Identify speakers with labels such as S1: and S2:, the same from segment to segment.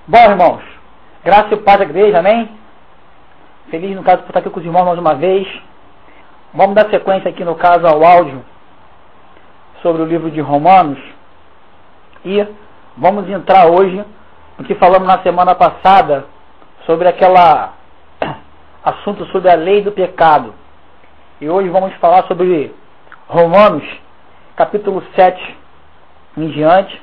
S1: Bom, irmãos, graça e paz da igreja, amém? Feliz, no caso, por estar aqui com os irmãos mais uma vez. Vamos dar sequência aqui, no caso, ao áudio sobre o livro de Romanos. E vamos entrar hoje no que falamos na semana passada sobre assunto sobre a lei do pecado. E hoje vamos falar sobre Romanos, capítulo 7 em diante.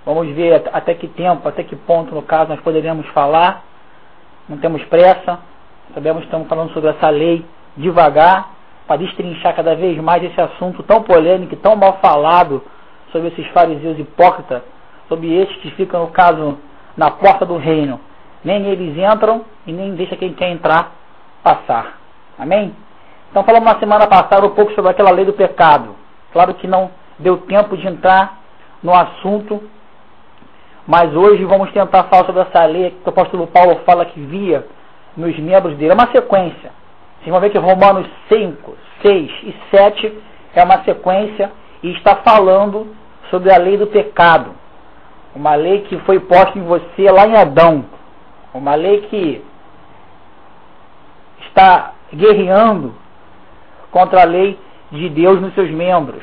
S1: Vamos ver até que tempo, até que ponto, no caso, nós poderíamos falar. Não temos pressa. Sabemos que estamos falando sobre essa lei devagar, para destrinchar cada vez mais esse assunto tão polêmico e tão mal falado sobre esses fariseus hipócritas, sobre estes que ficam, no caso, na porta do reino. Nem eles entram e nem deixa quem quer entrar passar. Amém? Então falamos na semana passada um pouco sobre aquela lei do pecado. Claro que não deu tempo de entrar no assunto, mas hoje vamos tentar falar sobre essa lei que o apóstolo Paulo fala que via nos membros dele. É uma sequência. Vocês vão ver que Romanos 5, 6 e 7 é uma sequência e está falando sobre a lei do pecado. Uma lei que foi posta em você lá em Adão. Uma lei que está guerreando contra a lei de Deus nos seus membros.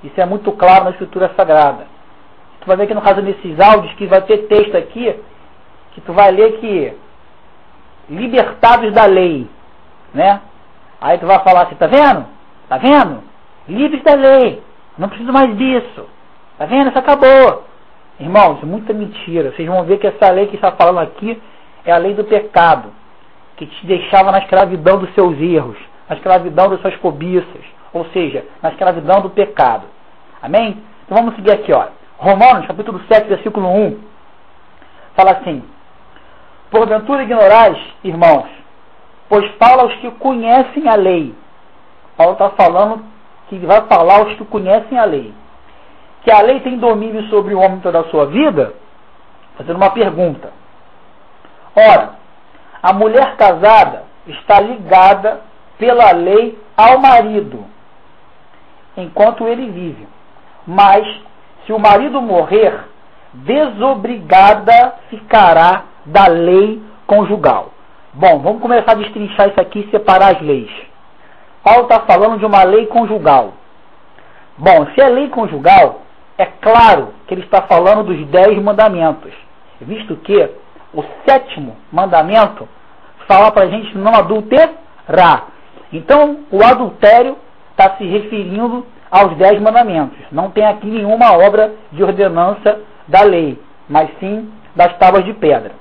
S1: Isso é muito claro na Escritura Sagrada. Tu vai ver que no caso desses áudios que vai ter texto aqui, que tu vai ler que libertados da lei, né? Aí tu vai falar assim, tá vendo? Tá vendo? Livres da lei, não preciso mais disso. Tá vendo? Isso acabou. Irmãos, muita mentira. Vocês vão ver que essa lei que está falando aqui é a lei do pecado, que te deixava na escravidão dos seus erros, na escravidão das suas cobiças, ou seja, na escravidão do pecado. Amém? Então vamos seguir aqui, ó. Romanos, capítulo 7, versículo 1, fala assim: porventura ignorais, irmãos, pois fala aos que conhecem a lei. Paulo está falando que vai falar aos que conhecem a lei, que a lei tem domínio sobre o homem toda a sua vida, fazendo uma pergunta. Ora, a mulher casada está ligada pela lei ao marido, enquanto ele vive. Mas, se o marido morrer, desobrigada ficará da lei conjugal. Bom, vamos começar a destrinchar isso aqui e separar as leis. Paulo está falando de uma lei conjugal. Bom, se é lei conjugal, é claro que ele está falando dos 10 mandamentos, visto que o 7º mandamento fala para a gente não adulterar. Então, o adultério está se referindo aos 10 mandamentos. Não tem aqui nenhuma obra de ordenança da lei, mas sim das tábuas de pedra.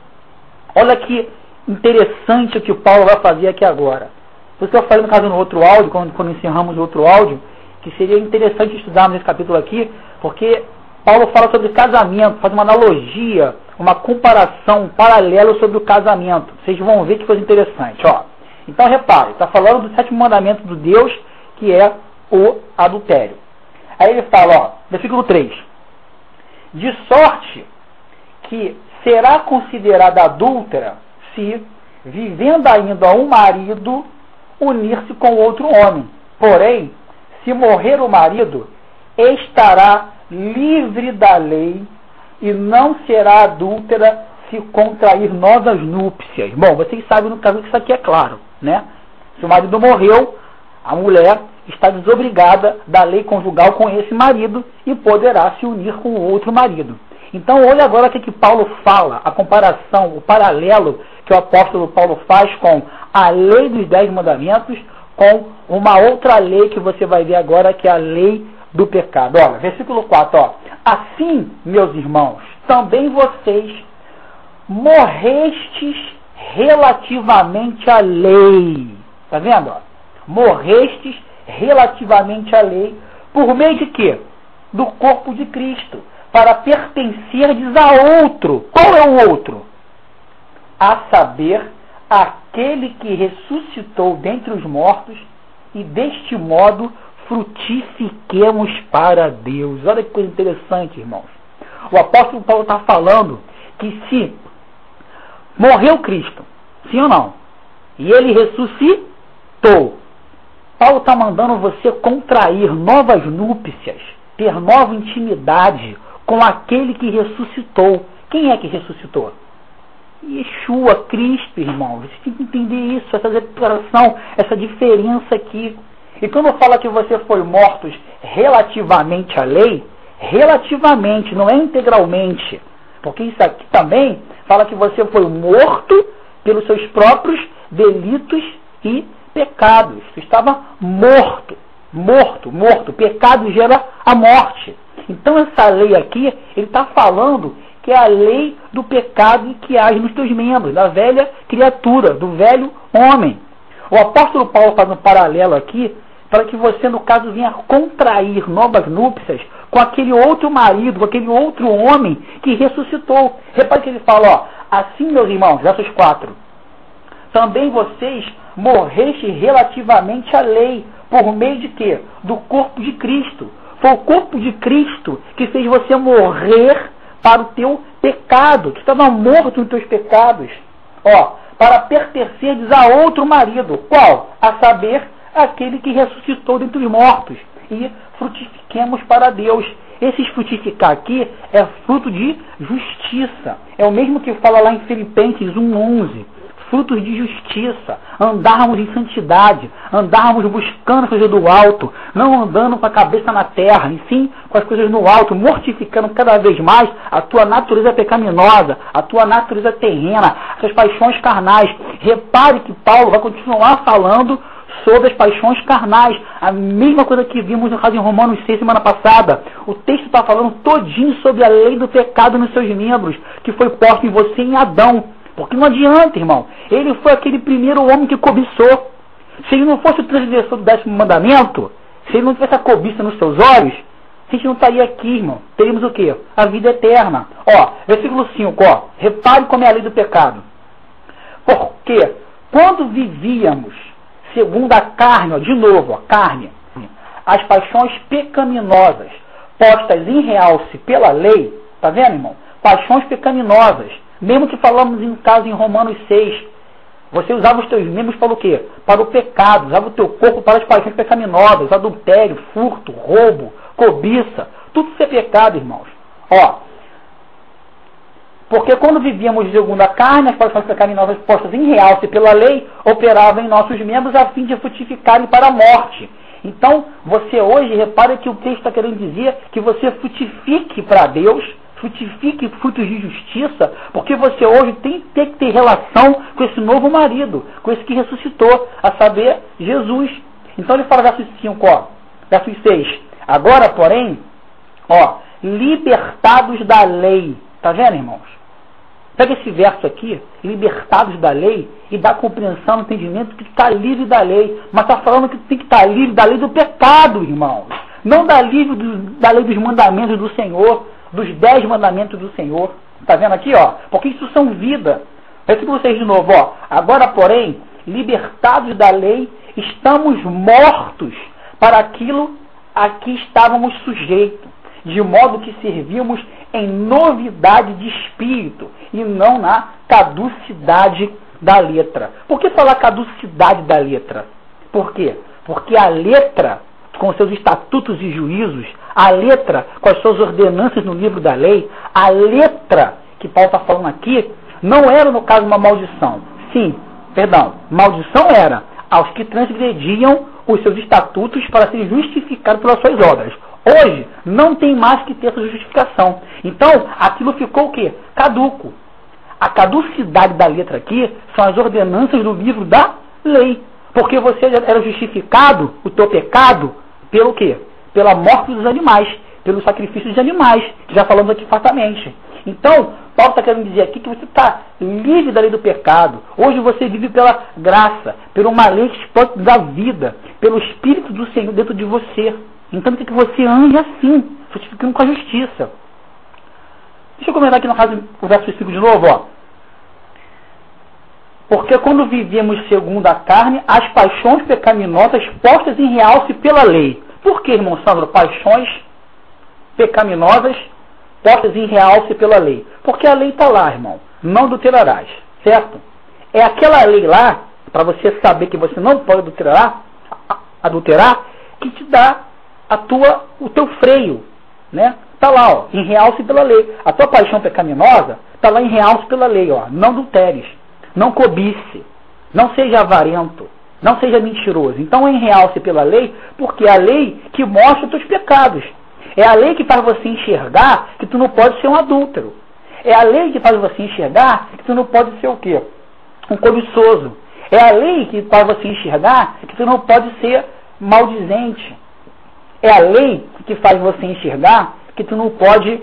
S1: Olha que interessante o que Paulo vai fazer aqui agora. Por isso que eu falei no caso no outro áudio, quando encerramos o outro áudio, que seria interessante estudarmos esse capítulo aqui, porque Paulo fala sobre casamento, faz uma analogia, uma comparação, um paralelo sobre o casamento. Vocês vão ver que coisa interessante. Ó. Então repare, está falando do 7º mandamento do Deus, que é o adultério. Aí ele fala, ó, versículo 3: de sorte que será considerada adúltera se, vivendo ainda um marido, unir-se com outro homem. Porém, se morrer o marido, estará livre da lei e não será adúltera se contrair novas núpcias. Bom, vocês sabem no caso que isso aqui é claro, né? Se o marido morreu, a mulher está desobrigada da lei conjugal com esse marido e poderá se unir com outro marido. Então, olha agora o que Paulo fala, a comparação, o paralelo que o apóstolo Paulo faz com a lei dos 10 mandamentos com uma outra lei que você vai ver agora, que é a lei do pecado. Olha, versículo 4, ó. Assim, meus irmãos, também vocês morrestes relativamente à lei. Tá vendo? Ó? Morrestes relativamente à lei, por meio de quê? Do corpo de Cristo, para pertencerdes a outro. Qual é o outro? A saber, aquele que ressuscitou dentre os mortos, e deste modo frutifiquemos para Deus. Olha que coisa interessante, irmãos. O apóstolo Paulo está falando que se morreu Cristo, sim ou não, e ele ressuscitou, Paulo está mandando você contrair novas núpcias, ter nova intimidade com aquele que ressuscitou. Quem é que ressuscitou? Yeshua, Cristo, irmãos. Você tem que entender isso, essa separação, essa diferença aqui. E quando fala que você foi mortos relativamente à lei, relativamente, não é integralmente. Porque isso aqui também fala que você foi morto pelos seus próprios delitos e pecados. Você estava morto. Pecado gera a morte. Então essa lei aqui, ele está falando que é a lei do pecado que age nos teus membros, da velha criatura, do velho homem. O apóstolo Paulo faz um paralelo aqui, para que você, no caso, venha contrair novas núpcias com aquele outro marido, com aquele outro homem que ressuscitou. Repare que ele fala, ó, assim, meus irmãos, versos 4, também vocês morrestes relativamente à lei, por meio de quê? Do corpo de Cristo. Foi o corpo de Cristo que fez você morrer para o teu pecado. Tu estava morto nos teus pecados. Ó, para pertenceres a outro marido. Qual? A saber, aquele que ressuscitou dentre os mortos. E frutifiquemos para Deus. Esse frutificar aqui é fruto de justiça. É o mesmo que fala lá em Filipenses 1:11. Frutos de justiça, andarmos em santidade, andarmos buscando as coisas do alto, não andando com a cabeça na terra, e sim com as coisas no alto, mortificando cada vez mais a tua natureza pecaminosa, a tua natureza terrena, as tuas paixões carnais. Repare que Paulo vai continuar falando sobre as paixões carnais, a mesma coisa que vimos no caso em Romanos 6 semana passada. O texto está falando todinho sobre a lei do pecado nos seus membros, que foi posta em você em Adão. Porque não adianta, irmão. Ele foi aquele primeiro homem que cobiçou. Se ele não fosse o transgressor do 10º mandamento, se ele não tivesse a cobiça nos seus olhos, a gente não estaria aqui, irmão. Teríamos o quê? A vida eterna. Ó, versículo 5, ó. Repare como é a lei do pecado. Porque quando vivíamos segundo a carne, ó, de novo, ó, carne, as paixões pecaminosas postas em realce pela lei, tá vendo, irmão? Paixões pecaminosas. Mesmo que falamos em caso em Romanos 6, você usava os teus membros para o quê? Para o pecado, usava o teu corpo para as paixões pecaminosas, adultério, furto, roubo, cobiça, tudo isso é pecado, irmãos. Ó, porque quando vivíamos segundo a carne, as paixões pecaminosas postas em realce pela lei, operavam em nossos membros a fim de frutificarem para a morte. Então, você hoje, repare que o texto está querendo dizer que você frutifique para Deus, frutifique frutos de justiça, porque você hoje tem que ter relação com esse novo marido, com esse que ressuscitou, a saber, Jesus. Então ele fala versos 5, ó, versos 6. Agora, porém, ó, libertados da lei. Tá vendo, irmãos? Pega esse verso aqui, libertados da lei, e dá compreensão, entendimento que está livre da lei. Mas está falando que tem que estar livre da lei do pecado, irmãos. Não da lei dos mandamentos do Senhor, dos 10 mandamentos do Senhor. Está vendo aqui, ó? Porque isso são vida. Versículo 6 de novo, ó. Agora, porém, libertados da lei, estamos mortos para aquilo a que estávamos sujeitos, de modo que servimos em novidade de espírito e não na caducidade da letra. Por que falar caducidade da letra? Por quê? Porque a letra, com seus estatutos e juízos, a letra com as suas ordenanças no livro da lei, a letra que Paulo está falando aqui, não era, no caso, uma maldição. Sim, perdão, maldição era aos que transgrediam os seus estatutos para serem justificados pelas suas obras. Hoje, não tem mais que ter essa justificação. Então, aquilo ficou o quê? Caduco. A caducidade da letra aqui são as ordenanças do livro da lei. Porque você era justificado, o teu pecado, pelo quê? Pela morte dos animais, pelo sacrifício de animais, que já falamos aqui fartamente. Então, Paulo está querendo dizer aqui que você está livre da lei do pecado. Hoje você vive pela graça, por uma lei que pode dar vida, pelo Espírito do Senhor dentro de você. Então, tem que você ande assim, frutificando com a justiça. Deixa eu comentar aqui no caso o verso 5 de novo, ó. Porque quando vivíamos segundo a carne, as paixões pecaminosas postas em realce pela lei. Por que, irmão Sandro, paixões pecaminosas postas em realce pela lei? Porque a lei está lá, irmão. Não adulterarás, certo? É aquela lei lá, para você saber que você não pode adulterar, que te dá o teu freio, né? Está lá, ó, em realce pela lei. A tua paixão pecaminosa está lá em realce pela lei, ó. Não adulteres, não cobice, não seja avarento, não seja mentiroso. Então é em realce pela lei, porque é a lei que mostra os teus pecados. É a lei que faz você enxergar que tu não pode ser um adúltero. É a lei que faz você enxergar que tu não pode ser o quê? Um cobiçoso. É a lei que faz você enxergar que tu não pode ser maldizente. É a lei que faz você enxergar que tu não pode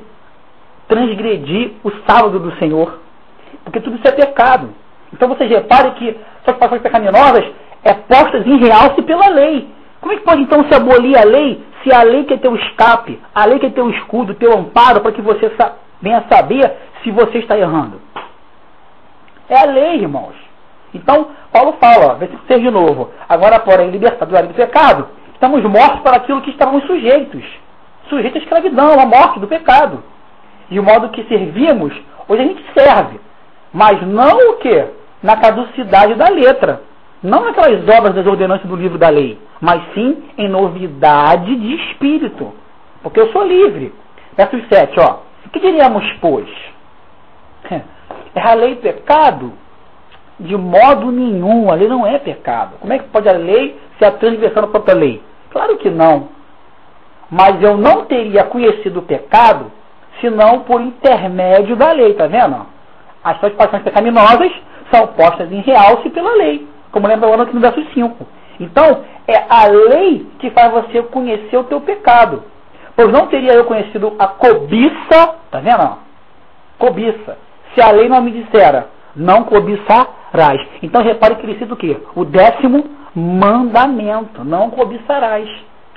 S1: transgredir o sábado do Senhor. Porque tudo isso é pecado. Então você repare que essas paixões pecaminosas é postas em realce pela lei. Como é que pode então se abolir a lei, se a lei que é teu escape, a lei que é teu escudo, teu amparo, para que você venha saber se você está errando? É a lei, irmãos. Então, Paulo fala, versículo 6 de novo. Agora, porém, libertados do pecado, estamos mortos para aquilo que estávamos sujeitos. Sujeitos à escravidão, à morte do pecado. E o modo que servimos, hoje a gente serve. Mas não o quê? Na caducidade da letra. Não naquelas obras das ordenanças do livro da lei. Mas sim em novidade de espírito. Porque eu sou livre. Verso 7, ó. O que diríamos, pois? É a lei pecado? De modo nenhum, a lei não é pecado. Como é que pode a lei ser a transgressão da própria lei? Claro que não. Mas eu não teria conhecido o pecado senão por intermédio da lei, tá vendo? As suas paixões pecaminosas são postas em realce pela lei, como lembrando aqui no verso 5. Então, é a lei que faz você conhecer o teu pecado. Pois não teria eu conhecido a cobiça, tá vendo? Cobiça. Se a lei não me dissera, não cobiçarás. Então repare que ele cita o quê? O 10º mandamento. Não cobiçarás.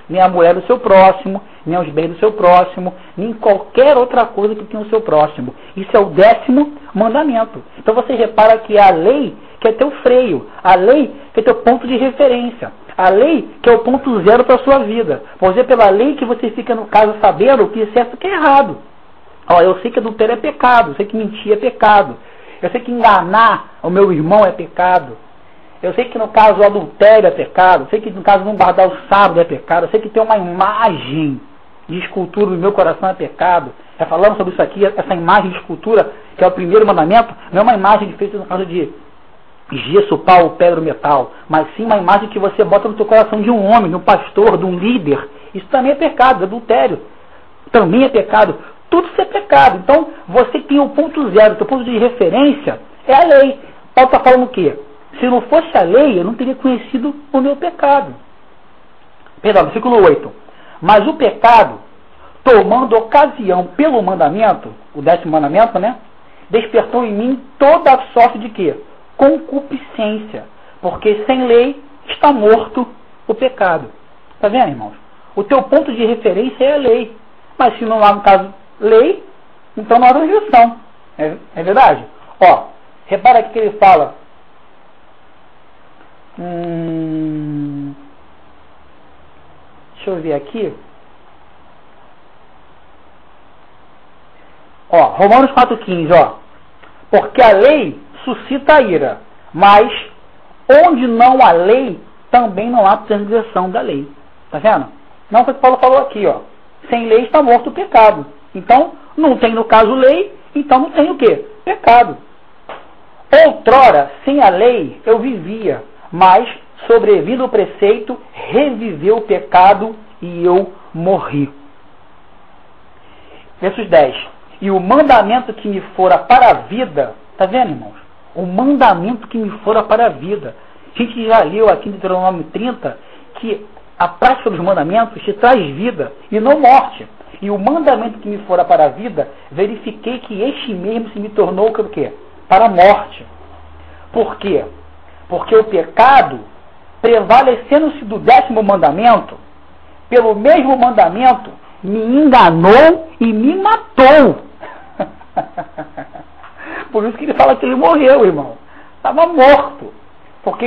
S1: Nem a mulher do seu próximo, nem os bens do seu próximo, nem qualquer outra coisa que tenha o seu próximo. Isso é o 10º mandamento. Então você repara que é a lei que é teu freio. A lei que é teu ponto de referência. A lei que é o ponto zero para a sua vida. Pois é pela lei que você fica, no caso, sabendo o que é certo e o que é errado. Ó, eu sei que adultério é pecado, eu sei que mentir é pecado. Eu sei que enganar o meu irmão é pecado. Eu sei que no caso o adultério é pecado. Eu sei que no caso não guardar o sábado é pecado. Eu sei que ter uma imagem de escultura no meu coração é pecado. Já falamos sobre isso aqui, essa imagem de escultura, que é o primeiro mandamento, não é uma imagem feita no caso de gesso, pau, pedra, metal, mas sim uma imagem que você bota no teu coração de um homem, de um pastor, de um líder. Isso também é pecado, adultério. Também é pecado. Tudo isso é pecado. Então, você tem o ponto zero, o teu ponto de referência é a lei. Paulo está falando o quê? Se não fosse a lei, eu não teria conhecido o meu pecado. Perdão, versículo 8. Mas o pecado, tomando ocasião pelo mandamento, o 10º mandamento, né? Despertou em mim toda a sorte de quê? Concupiscência. Porque sem lei está morto o pecado. Está vendo, irmãos? O teu ponto de referência é a lei. Mas se não há, no caso, lei, então não há transgressão. É verdade? Ó, repara aqui que ele fala. Deixa eu ver aqui. Ó, Romanos 4,15, ó. Porque a lei suscita a ira, mas onde não há lei, também não há transgressão da lei. Tá vendo? Não foi o que Paulo falou aqui, ó. Sem lei está morto o pecado. Então, não tem no caso lei, então não tem o quê? Pecado. Outrora, sem a lei, eu vivia, mas, sobrevindo o preceito, reviveu o pecado e eu morri. Versos 10. E o mandamento que me fora para a vida, tá vendo, irmãos? O mandamento que me fora para a vida. A gente já leu aqui no Deuteronômio 30 que a prática dos mandamentos te traz vida e não morte. E o mandamento que me fora para a vida, verifiquei que este mesmo se me tornou o quê? Para a morte. Por quê? Porque o pecado, prevalecendo-se do 10º mandamento, pelo mesmo mandamento, me enganou e me matou. Por isso que ele fala que ele morreu, irmão. Estava morto. Porque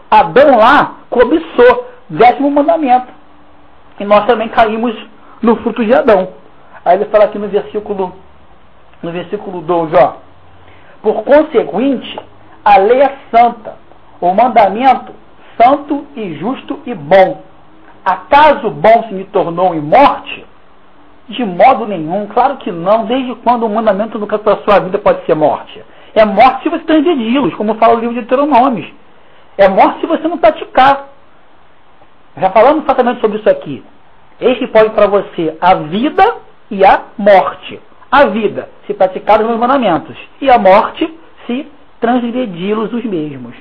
S1: Adão lá cobiçou. 10º mandamento. E nós também caímos no fruto de Adão. Aí ele fala aqui no versículo 12, ó. Por conseguinte, a lei é santa, o mandamento santo e justo e bom. Acaso bom se me tornou em morte? De modo nenhum, claro que não. Desde quando o mandamento no caso da sua vida pode ser morte? É morte se você transgredi-los, como fala o livro de Deuteronômios. É morte se você não praticar. Já falamos exatamente sobre isso aqui. Este pode para você a vida e a morte. A vida, se praticar os meus mandamentos. E a morte, se transgredi-los os mesmos.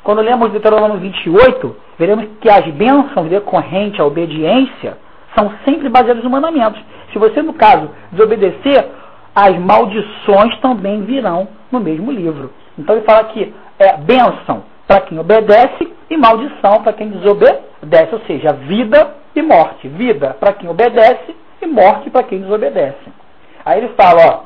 S1: Quando lemos Deuteronômio 28, veremos que as bênçãos decorrentes à obediência são sempre baseadas nos mandamentos. Se você, no caso, desobedecer, as maldições também virão no mesmo livro. Então ele fala que é bênção para quem obedece e maldição para quem desobedece. Ou seja, vida e morte. Vida para quem obedece e morte para quem desobedece. Aí ele fala, ó,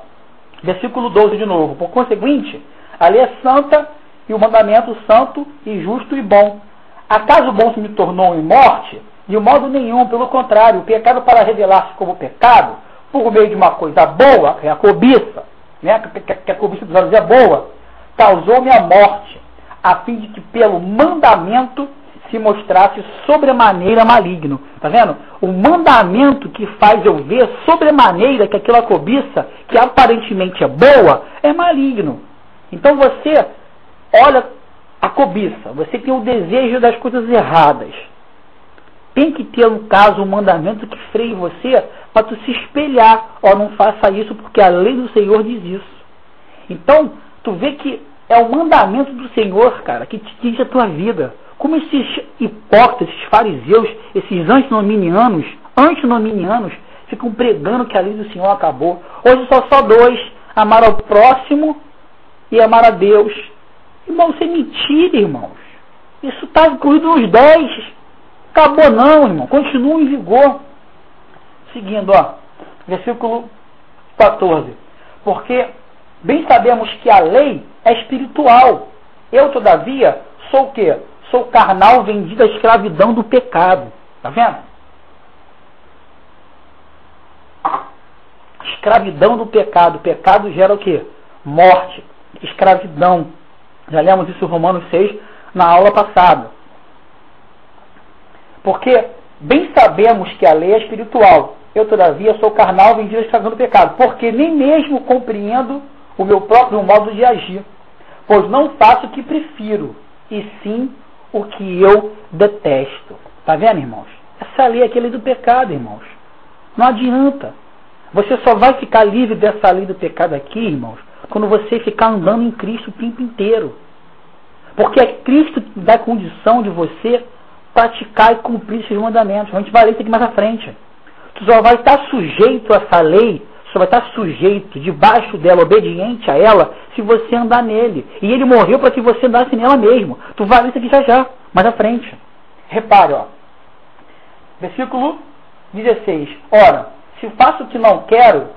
S1: versículo 12 de novo. Por conseguinte, a lei é santa e o mandamento santo e justo e bom. Acaso o bom se me tornou em morte? De modo nenhum, pelo contrário, o pecado para revelar-se como pecado, por meio de uma coisa boa, que é a cobiça, né? que a cobiça dos olhos é boa, causou-me a morte, a fim de que pelo mandamento se mostrasse sobremaneira maligno. Está vendo? O mandamento que faz eu ver sobremaneira que aquela cobiça, que aparentemente é boa, é maligno. Então você olha a cobiça, você tem o desejo das coisas erradas. Tem que ter, no caso, um mandamento que freie você para tu se espelhar. Ó, não faça isso porque a lei do Senhor diz isso. Então, tu vê que é o mandamento do Senhor, cara, que te diz a tua vida. Como esses hipócritas, esses fariseus, esses antinominianos, ficam pregando que a lei do Senhor acabou. Hoje só dois, amar ao próximo e amar a Deus. Irmão, isso é mentira, irmãos. Isso está incluído nos 10. Acabou não, irmão. Continua em vigor. Seguindo, ó, versículo 14. Porque bem sabemos que a lei é espiritual. Eu, todavia, sou o quê? Sou carnal, vendido à escravidão do pecado. Tá vendo? Escravidão do pecado. O pecado gera o quê? Morte. Escravidão. Já lemos isso em Romanos 6 na aula passada. Porque bem sabemos que a lei é espiritual. Eu, todavia, sou carnal, vendido à escravidão do pecado. Porque nem mesmo compreendo o meu próprio modo de agir. Pois não faço o que prefiro, e sim o que eu detesto. Tá vendo, irmãos? Essa lei é a lei do pecado, irmãos. Não adianta. Você só vai ficar livre dessa lei do pecado aqui, irmãos, quando você ficar andando em Cristo o tempo inteiro. Porque é Cristo que dá condição de você praticar e cumprir esses mandamentos. A gente vai ler isso aqui mais à frente. Tu só vai estar sujeito a essa lei, só vai estar sujeito, debaixo dela, obediente a ela, se você andar nele. E ele morreu para que você andasse nela mesmo. Tu vai ler isso aqui já, mais à frente. Repare, ó. Versículo 16. Ora, se faço o que não quero,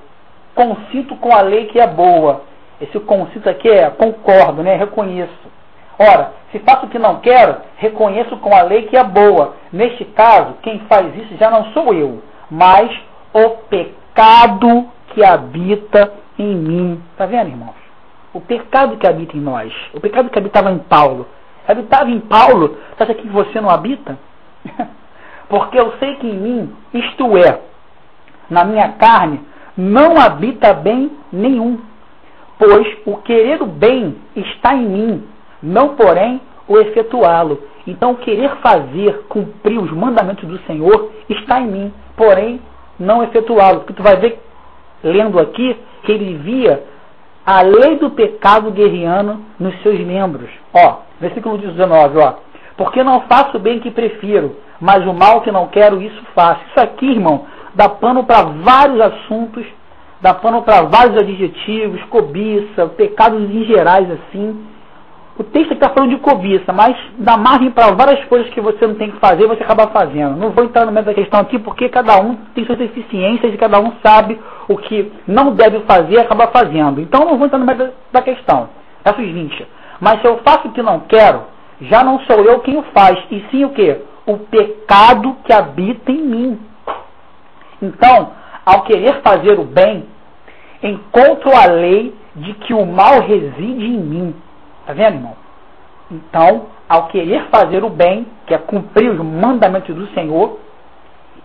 S1: consinto com a lei que é boa. Esse consinto aqui é concordo, né? Reconheço. Ora, se faço o que não quero, reconheço com a lei que é boa. Neste caso, quem faz isso já não sou eu, mas o pecado que habita em mim. Está vendo, irmãos? O pecado que habita em nós. O pecado que habitava em Paulo. Habitava em Paulo. Você acha que você não habita? Porque eu sei que em mim, isto é, na minha carne, não habita bem nenhum. Pois o querer o bem está em mim, não porém o efetuá-lo. Então o querer fazer, cumprir os mandamentos do Senhor está em mim, porém não efetuá-lo. Porque tu vai ver, lendo aqui, que ele via a lei do pecado guerreando nos seus membros. Ó, versículo 19, ó. Porque não faço o bem que prefiro, mas o mal que não quero, isso faço. Isso aqui, irmão, dá pano para vários assuntos, dá pano para vários adjetivos, cobiça, pecados em gerais, assim. O texto está falando de cobiça, mas dá margem para várias coisas que você não tem que fazer, você acaba fazendo. Não vou entrar no meio da questão aqui, porque cada um tem suas deficiências e cada um sabe o que não deve fazer e acaba fazendo. Então não vou entrar no meio da questão. Versos 20. Mas se eu faço o que não quero, já não sou eu quem o faz, e sim o quê? O pecado que habita em mim. Então, ao querer fazer o bem, encontro a lei de que o mal reside em mim. Está vendo, irmão? Então, ao querer fazer o bem, que é cumprir os mandamentos do Senhor,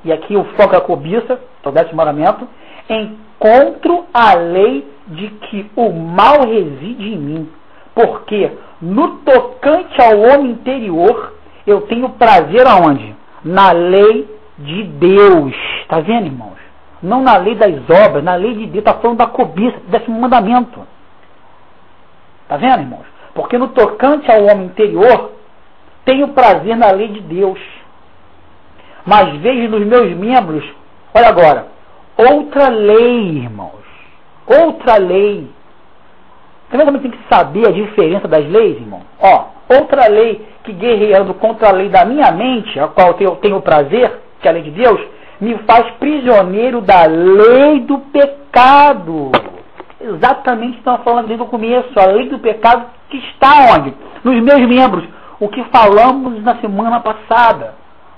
S1: e aqui o foco é a cobiça, é o 10º mandamento, encontro a lei de que o mal reside em mim, porque no tocante ao homem interior, eu tenho prazer aonde? Na lei de Deus. Está vendo, irmãos? Não na lei das obras, na lei de Deus. Está falando da cobiça, desse mandamento. Está vendo, irmãos? Porque no tocante ao homem interior, tenho prazer na lei de Deus. Mas vejo nos meus membros, olha agora, outra lei, irmãos. Outra lei. Tá vendo como tem que saber a diferença das leis, irmão? Ó, outra lei que guerreando contra a lei da minha mente, a qual eu tenho prazer, que é a lei de Deus, me faz prisioneiro da lei do pecado. Exatamente o que estamos falando desde o começo. A lei do pecado que está onde? Nos meus membros. O que falamos na semana passada.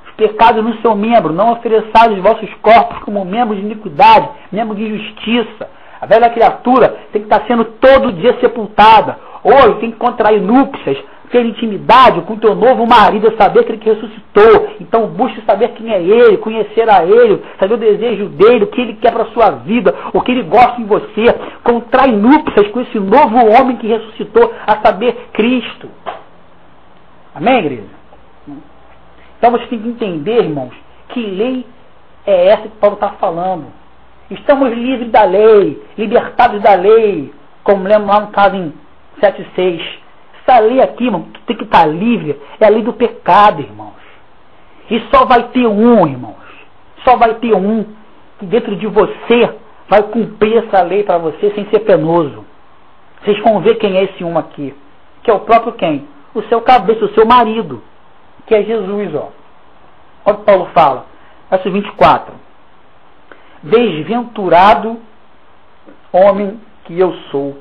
S1: Os pecados no seu membro. Não ofereçais os vossos corpos como membros de iniquidade, membros de injustiça. A velha criatura tem que estar sendo todo dia sepultada. Hoje tem que contrair núpcias, ter intimidade com o teu novo marido, saber aquele que ressuscitou. Então busque saber quem é ele, conhecer a ele, saber o desejo dele, o que ele quer para a sua vida, o que ele gosta em você. Contrai núpcias com esse novo homem que ressuscitou, a saber, Cristo. Amém, igreja? Então você tem que entender, irmãos, que lei é essa que Paulo está falando. Estamos livres da lei, libertados da lei, como lemos lá no caso em 7,6. Essa lei aqui, irmão, que tem que estar livre, é a lei do pecado, irmãos. E só vai ter um, irmãos. Só vai ter um que dentro de você vai cumprir essa lei para você sem ser penoso. Vocês vão ver quem é esse um aqui. Que é o próprio quem? O seu cabeça, o seu marido. Que é Jesus, ó. Olha o que Paulo fala. Verso 24. Desventurado homem que eu sou.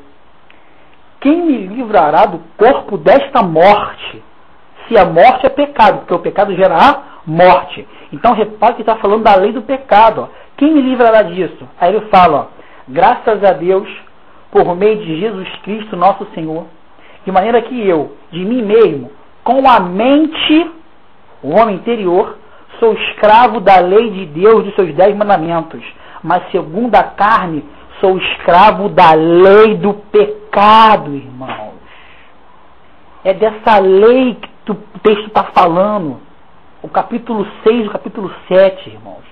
S1: Quem me livrará do corpo desta morte? Se a morte é pecado, porque o pecado gerará morte. Então repare que está falando da lei do pecado. Ó. Quem me livrará disso? Aí ele fala, ó, graças a Deus, por meio de Jesus Cristo, nosso Senhor, de maneira que eu, de mim mesmo, com a mente, o homem interior, sou escravo da lei de Deus, dos seus 10 mandamentos, mas segundo a carne, sou escravo da lei do pecado, irmãos. É dessa lei que o texto está falando. O capítulo 6 e o capítulo 7, irmãos.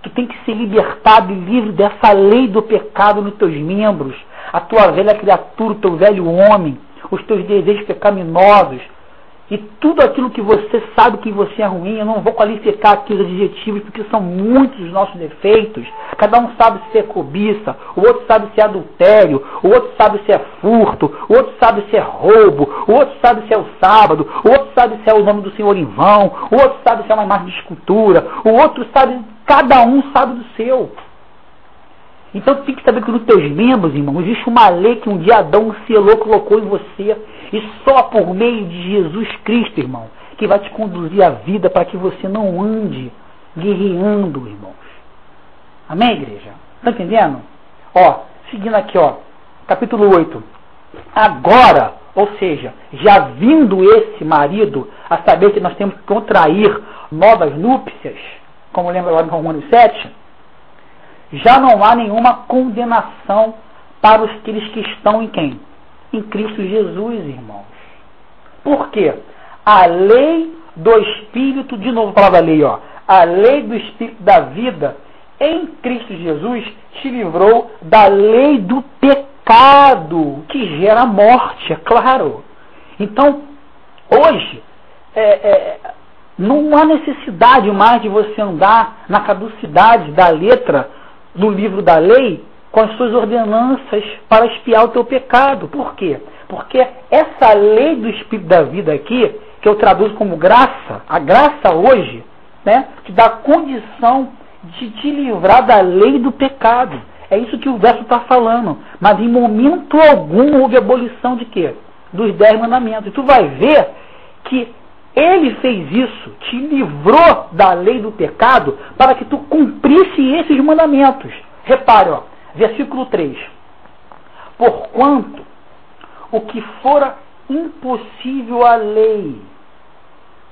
S1: Tu tem que ser libertado e livre dessa lei do pecado nos teus membros. A tua velha criatura, o teu velho homem, os teus desejos pecaminosos. E tudo aquilo que você sabe que você é ruim, eu não vou qualificar aqui os adjetivos, porque são muitos os nossos defeitos. Cada um sabe se é cobiça, o outro sabe se é adultério, o outro sabe se é furto, o outro sabe se é roubo, o outro sabe se é o sábado, o outro sabe se é o nome do Senhor em vão, o outro sabe se é uma imagem de escultura, o outro sabe, cada um sabe do seu. Então tu tem que saber que nos teus membros, irmão, existe uma lei que um dia Adão selou, colocou em você. E só por meio de Jesus Cristo, irmão, que vai te conduzir à vida para que você não ande guerreando, irmãos. Amém, igreja? Está entendendo? Ó, seguindo aqui, ó, capítulo 8. Agora, ou seja, já vindo esse marido a saber que nós temos que contrair novas núpcias, como lembra lá em Romanos 7, já não há nenhuma condenação para aqueles que estão em quem? Em Cristo Jesus, irmãos. Por quê? A lei do Espírito, de novo a palavra lei, ó. A lei do Espírito da vida em Cristo Jesus te livrou da lei do pecado, que gera morte, é claro. Então, hoje, não há necessidade mais de você andar na caducidade da letra do livro da lei com as suas ordenanças para expiar o teu pecado. Por quê? Porque essa lei do Espírito da vida aqui, que eu traduzo como graça, a graça hoje, né, te dá condição de te livrar da lei do pecado. É isso que o verso está falando. Mas em momento algum houve abolição de quê? Dos 10 mandamentos. E tu vai ver que ele fez isso, te livrou da lei do pecado para que tu cumprisse esses mandamentos. Repare, ó, versículo 3. Porquanto o que fora impossível à lei.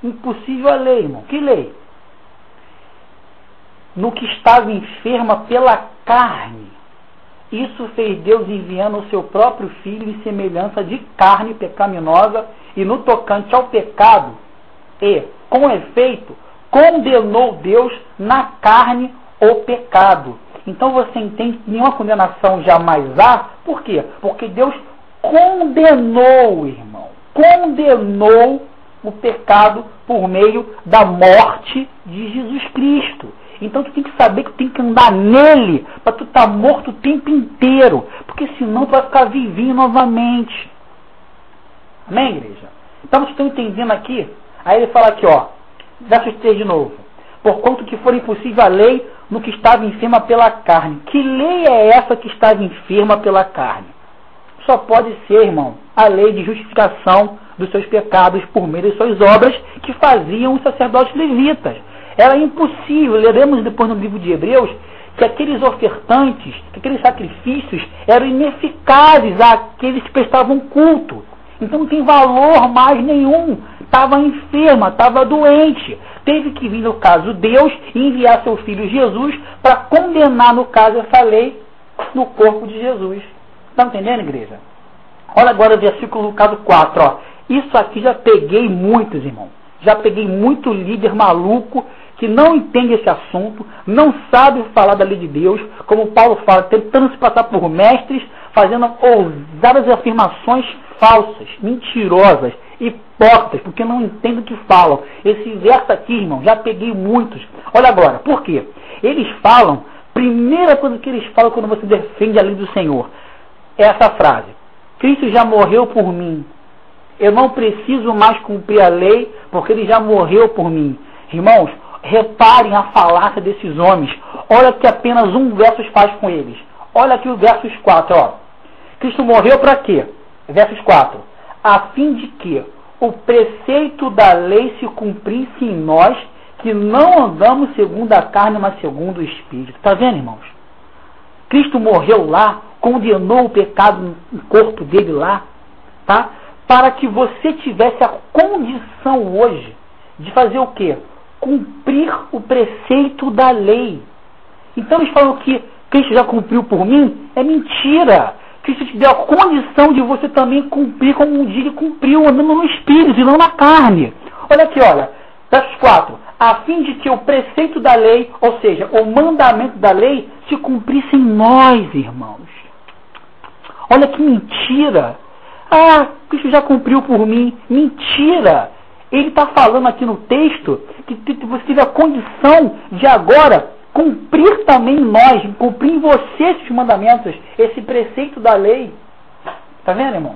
S1: Impossível à lei, irmão. Que lei? no que estava enferma pela carne. Isso fez Deus enviando o seu próprio Filho em semelhança de carne pecaminosa e no tocante ao pecado, e, com efeito, condenou Deus na carne o pecado. Então você entende que nenhuma condenação jamais há. Por quê? Porque Deus condenou, irmão. Condenou o pecado por meio da morte de Jesus Cristo. Então tu tem que saber que tu tem que andar nele para tu estar morto o tempo inteiro. Porque senão tu vai ficar vivinho novamente. Amém, igreja? Então vocês estão entendendo aqui? Aí ele fala aqui, ó. Verso 3 de novo. Porquanto que for impossível a lei no que estava enferma pela carne. Que lei é essa que estava enferma pela carne? Só pode ser, irmão, a lei de justificação dos seus pecados por meio das suas obras que faziam os sacerdotes levitas. Era impossível. Leremos depois no livro de Hebreus que aqueles ofertantes, que aqueles sacrifícios eram ineficazes àqueles que prestavam culto. Então não tem valor mais nenhum. Estava enferma, estava doente. Teve que vir, no caso, Deus e enviar seu Filho Jesus para condenar, no caso, essa lei no corpo de Jesus. Está entendendo, igreja? Olha agora o versículo, no caso 4. Ó. Isso aqui já peguei muitos, irmão. Já peguei muito líder maluco que não entende esse assunto, não sabe falar da lei de Deus, como Paulo fala, tentando se passar por mestres, fazendo ousadas afirmações falsas, mentirosas, hipócritas, porque não entendem o que falam. Esse verso aqui, irmão, já peguei muitos. Olha agora, por quê? Eles falam, primeira coisa que eles falam quando você defende a lei do Senhor, é essa frase: Cristo já morreu por mim. Eu não preciso mais cumprir a lei, porque ele já morreu por mim. Irmãos, reparem a falácia desses homens. Olha que apenas um verso faz com eles. Olha aqui o versos 4. Ó. Cristo morreu para quê? Versos 4. A fim de que o preceito da lei se cumprisse em nós, que não andamos segundo a carne, mas segundo o Espírito. Está vendo, irmãos? Cristo morreu lá, condenou o pecado no corpo dele lá, tá? Para que você tivesse a condição hoje de fazer o quê? Cumprir o preceito da lei. Então eles falam que Cristo já cumpriu por mim. É mentira. Cristo te deu a condição de você também cumprir como um dia ele cumpriu, andando no Espírito e não na carne. Olha aqui, olha. Versos 4. A fim de que o preceito da lei, ou seja, o mandamento da lei, se cumprisse em nós, irmãos. Olha que mentira. Ah, Cristo já cumpriu por mim. Mentira. Ele está falando aqui no texto que você teve a condição de agora cumprir também em nós, cumprir em você esses mandamentos, esse preceito da lei. Está vendo, irmão?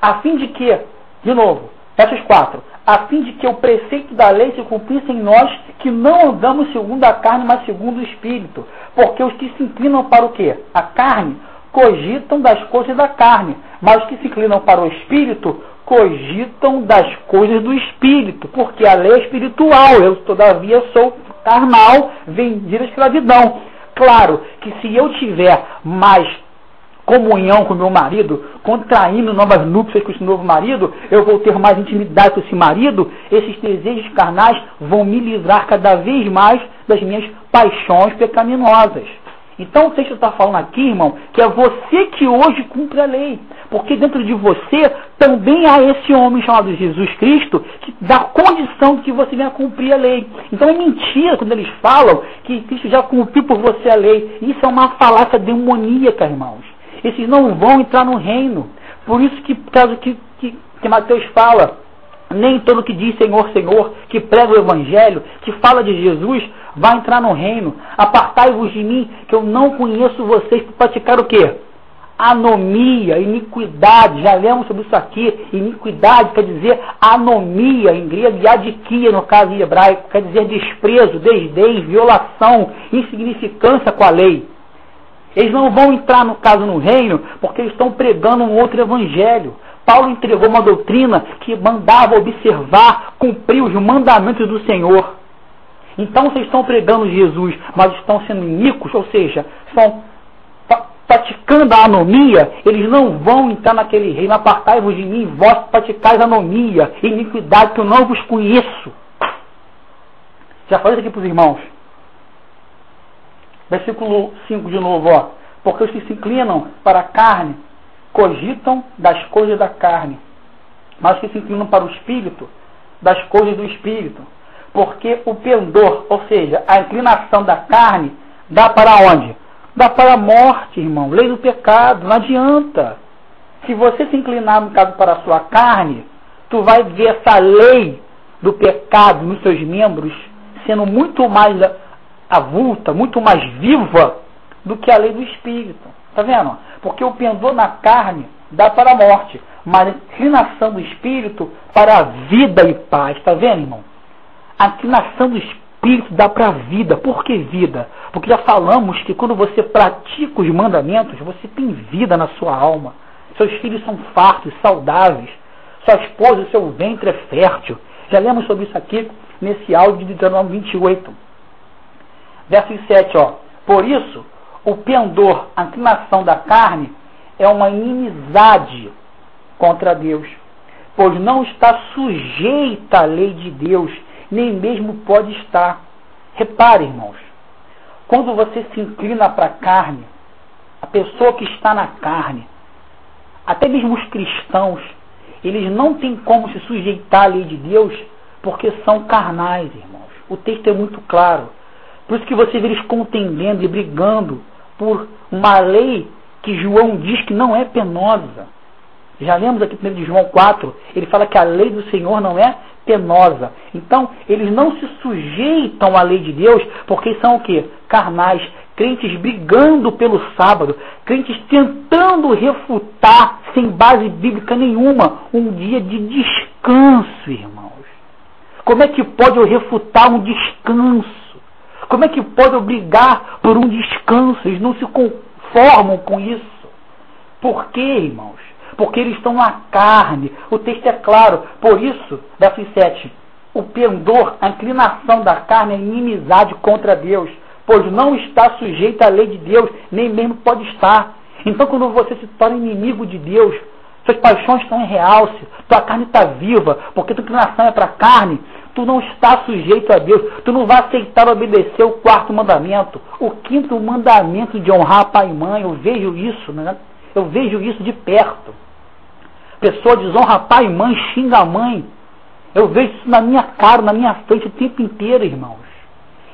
S1: A fim de que, de novo, versos 4, a fim de que o preceito da lei se cumprisse em nós, que não andamos segundo a carne, mas segundo o Espírito. Porque os que se inclinam para o quê? A carne, cogitam das coisas da carne, mas os que se inclinam para o Espírito, cogitam das coisas do Espírito, porque a lei é espiritual, eu todavia sou carnal, vendido à escravidão. Claro que se eu tiver mais comunhão com meu marido, contraindo novas núpcias com esse novo marido, eu vou ter mais intimidade com esse marido, esses desejos carnais vão me livrar cada vez mais das minhas paixões pecaminosas. Então o texto está falando aqui, irmão, que é você que hoje cumpre a lei. Porque dentro de você também há esse homem chamado Jesus Cristo que dá condição de que você venha cumprir a lei. Então é mentira quando eles falam que Cristo já cumpriu por você a lei. Isso é uma falácia demoníaca, irmãos. Esses não vão entrar no reino. Por isso que, caso que Mateus fala, nem todo que diz Senhor, Senhor, que prega o Evangelho, que fala de Jesus, vai entrar no reino. Apartai-vos de mim, que eu não conheço vocês, por praticar o quê? Anomia, iniquidade. Já lemos sobre isso aqui. Iniquidade quer dizer anomia, em grego, e adiquia, no caso em hebraico, quer dizer desprezo, desdém, violação, insignificância com a lei. Eles não vão entrar, no caso, no reino, porque eles estão pregando um outro evangelho. Paulo entregou uma doutrina que mandava observar, cumprir os mandamentos do Senhor. Então vocês estão pregando Jesus, mas estão sendo iníquos, ou seja, estão praticando a anomia, eles não vão entrar naquele reino. Apartai-vos de mim, vós praticais anomia, iniquidade, que eu não vos conheço. Já falei isso aqui para os irmãos. Versículo 5 de novo, ó. Porque os que se inclinam para a carne cogitam das coisas da carne, mas os que se inclinam para o Espírito, das coisas do Espírito. Porque o pendor, ou seja, a inclinação da carne, dá para onde? Dá para a morte, irmão. Lei do pecado, não adianta. Se você se inclinar, no caso, para a sua carne, tu vai ver essa lei do pecado nos seus membros sendo muito mais avulta, muito mais viva do que a lei do Espírito. Está vendo? Porque o pendor na carne dá para a morte, mas a inclinação do Espírito para a vida e paz. Está vendo, irmão? A inclinação do Espírito dá para a vida. Por que vida? Porque já falamos que quando você pratica os mandamentos, você tem vida na sua alma. Seus filhos são fartos, saudáveis. Sua esposa, seu ventre é fértil. Já lemos sobre isso aqui nesse áudio de Deuteronômio 28. Verso 7, ó. Por isso, o pendor, a inclinação da carne, é uma inimizade contra Deus, pois não está sujeita à lei de Deus, nem mesmo pode estar. Repare, irmãos, quando você se inclina para a carne, a pessoa que está na carne, até mesmo os cristãos, eles não têm como se sujeitar à lei de Deus, porque são carnais, irmãos. O texto é muito claro. Por isso que você vê eles contendendo e brigando por uma lei que João diz que não é penosa. Já lemos aqui primeiro de João 4, ele fala que a lei do Senhor não é penosa. Então, eles não se sujeitam à lei de Deus, porque são o quê? Carnais, crentes brigando pelo sábado, crentes tentando refutar, sem base bíblica nenhuma, um dia de descanso, irmãos. Como é que pode eu refutar um descanso? Como é que pode eu brigar por um descanso? Eles não se conformam com isso. Por quê, irmãos? Porque eles estão na carne. O texto é claro. Por isso, verso 7, o pendor, a inclinação da carne é inimizade contra Deus, pois não está sujeita à lei de Deus, nem mesmo pode estar. Então, quando você se torna inimigo de Deus, suas paixões estão em realce, tua carne está viva, porque tua inclinação é para a carne, tu não está sujeito a Deus, tu não vai aceitar obedecer o 4º mandamento, o 5º mandamento de honrar pai e mãe. Eu vejo isso, né? Eu vejo isso de perto. Pessoa desonra pai e mãe, xinga a mãe. Eu vejo isso na minha cara, na minha frente o tempo inteiro, irmãos.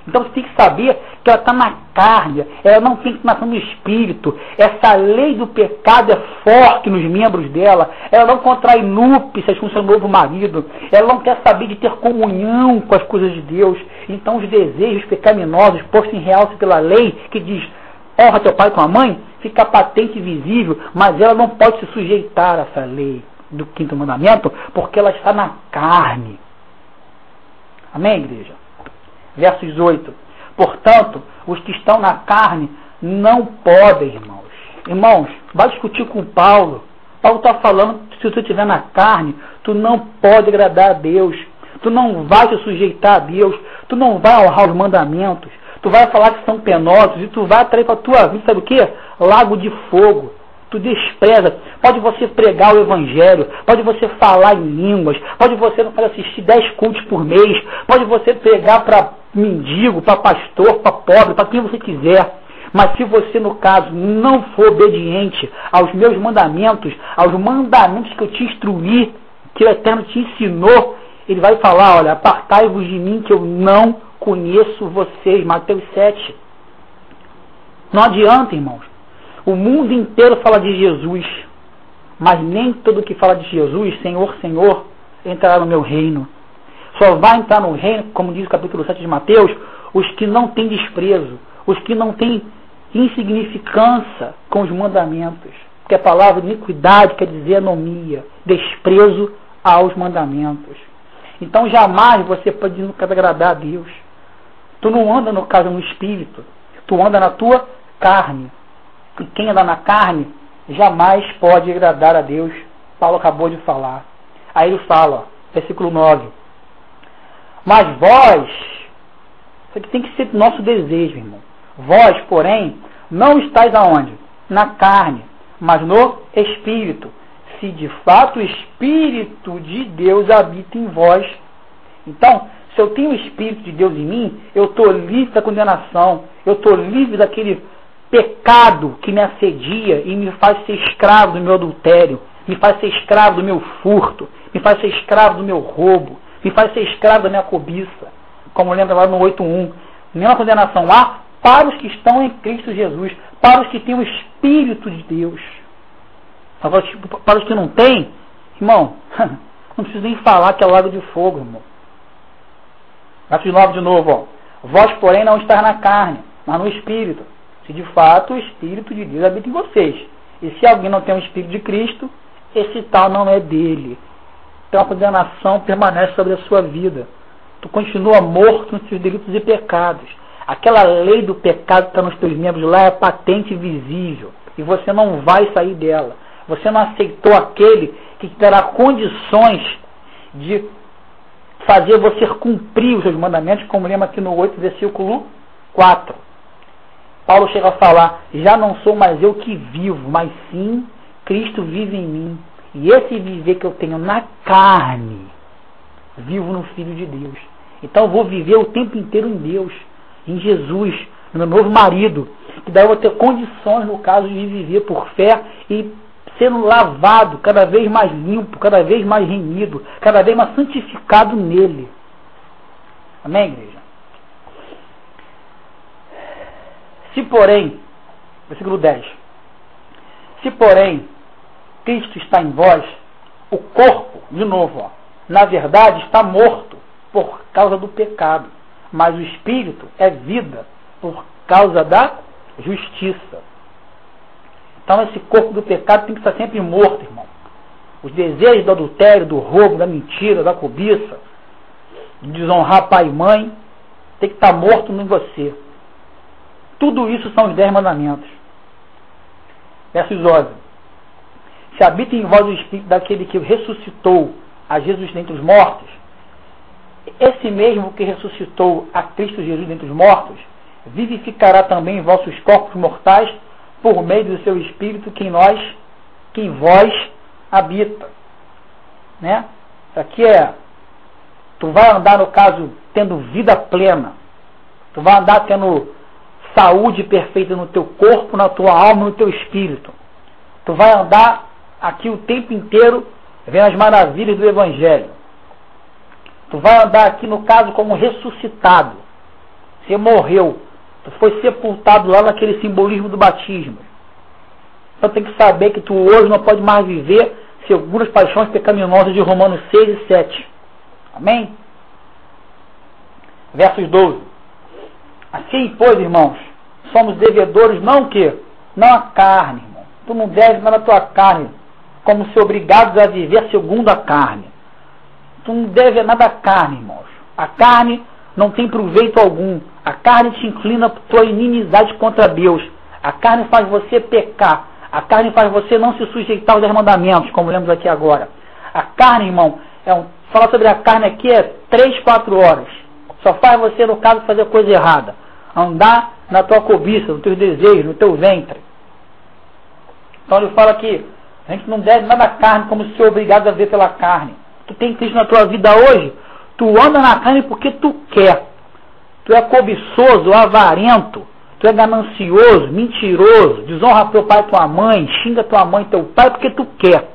S1: Então você tem que saber que ela está na carne, ela não tem inclinação no espírito. Essa lei do pecado é forte nos membros dela. Ela não contrai núpcias com seu novo marido. Ela não quer saber de ter comunhão com as coisas de Deus. Então os desejos pecaminosos postos em realce pela lei, que diz honra teu pai e tua mãe, fica patente e visível, mas ela não pode se sujeitar a essa lei do 5º mandamento, porque ela está na carne. Amém, igreja? Versos 8. Portanto, os que estão na carne não podem, irmãos. Irmãos, vai discutir com Paulo. Paulo está falando que se tu estiver na carne, tu não pode agradar a Deus. Tu não vai se sujeitar a Deus. Tu não vai honrar os mandamentos. Tu vai falar que são penosos e tu vai atrair para a tua vida, sabe o quê? Lago de fogo. Tu despreza. Pode você pregar o evangelho, pode você falar em línguas, pode você assistir 10 cultos por mês, pode você pregar para mendigo, para pastor, para pobre, para quem você quiser. Mas se você, no caso, não for obediente aos meus mandamentos, aos mandamentos que eu te instruí, que o Eterno te ensinou, ele vai falar, olha, apartai-vos de mim que eu não conheço vocês. Mateus 7. Não adianta, irmãos. O mundo inteiro fala de Jesus, mas nem todo que fala de Jesus, Senhor, Senhor, entrará no meu reino. Só vai entrar no reino, como diz o capítulo 7 de Mateus, os que não têm desprezo, os que não têm insignificância com os mandamentos. Porque a palavra iniquidade quer dizer anomia, desprezo aos mandamentos. Então jamais você pode nunca agradar a Deus. Tu não anda, no caso, no espírito, tu anda na tua carne. E quem anda na carne jamais pode agradar a Deus. Paulo acabou de falar. Aí ele fala, versículo 9. Mas vós, isso aqui tem que ser nosso desejo, irmão. Vós, porém, não estáis aonde? Na carne, mas no Espírito. Se de fato o Espírito de Deus habita em vós. Então, Se eu tenho o Espírito de Deus em mim, eu estou livre da condenação, eu estou livre daquele pecado que me assedia e me faz ser escravo do meu adultério, me faz ser escravo do meu furto, me faz ser escravo do meu roubo, me faz ser escravo da minha cobiça. Como lembra lá no 8.1, nenhuma condenação há para os que estão em Cristo Jesus, para os que têm o Espírito de Deus. Para os que não têm, irmão, não preciso nem falar que é lago de fogo, irmão. Verso 9 de novo, ó. Vós, porém, não estáis na carne, mas no Espírito, se de fato o Espírito de Deus habita em vocês. E se alguém não tem o Espírito de Cristo, esse tal não é dele. Então a condenação permanece sobre a sua vida. Tu continua morto nos seus delitos e pecados. Aquela lei do pecado que está nos teus membros lá é patente e visível. E você não vai sair dela. Você não aceitou aquele que te dará condições de fazer você cumprir os seus mandamentos, como lembra aqui no 8, versículo 4. Paulo chega a falar, já não sou mais eu que vivo, mas sim Cristo vive em mim. E esse viver que eu tenho na carne, vivo no Filho de Deus. Então eu vou viver o tempo inteiro em Deus, em Jesus, no meu novo marido. Que daí eu vou ter condições, no caso, de viver por fé e sendo lavado, cada vez mais limpo, cada vez mais remido, cada vez mais santificado nele. Amém, igreja? Se porém, versículo 10, se porém Cristo está em vós, o corpo, de novo, ó, na verdade está morto por causa do pecado, mas o Espírito é vida por causa da justiça. Então esse corpo do pecado tem que estar sempre morto, irmão. Os desejos do adultério, do roubo, da mentira, da cobiça, de desonrar pai e mãe, tem que estar morto em você. Tudo isso são os 10 mandamentos. Versos 11. Se habita em vós o Espírito daquele que ressuscitou a Jesus dentre os mortos, esse mesmo que ressuscitou a Cristo Jesus dentre os mortos, vivificará também vossos corpos mortais por meio do seu Espírito que em vós habita. Né? Isso aqui é, tu vai andar, no caso, tendo vida plena. Tu vai andar tendo saúde perfeita no teu corpo, na tua alma, no teu espírito. Tu vai andar aqui o tempo inteiro vendo as maravilhas do Evangelho. Tu vai andar aqui, no caso, como ressuscitado. Você morreu. Tu foi sepultado lá naquele simbolismo do batismo. Então tem que saber que tu hoje não pode mais viver segundo as paixões pecaminosas de Romanos 6 e 7. Amém? Versos 12. Assim, pois, irmãos, somos devedores não o quê? Não a carne, irmão. Tu não deves nada à tua carne, como se obrigados a viver segundo a carne. Tu não deve nada à carne, irmãos. A carne não tem proveito algum. A carne te inclina para tua inimizade contra Deus. A carne faz você pecar. A carne faz você não se sujeitar aos 10 mandamentos, como lemos aqui agora. A carne, irmão, falar sobre a carne aqui é 3, 4 horas. Só faz você, no caso, fazer coisa errada. Andar na tua cobiça, nos teus desejos, no teu ventre. Então ele fala que a gente não deve nada à carne como se obrigado a ver pela carne. Tu tem Cristo na tua vida hoje, tu anda na carne porque tu quer. Tu é cobiçoso, avarento, tu é ganancioso, mentiroso, desonra teu pai e tua mãe, xinga tua mãe e teu pai porque tu quer.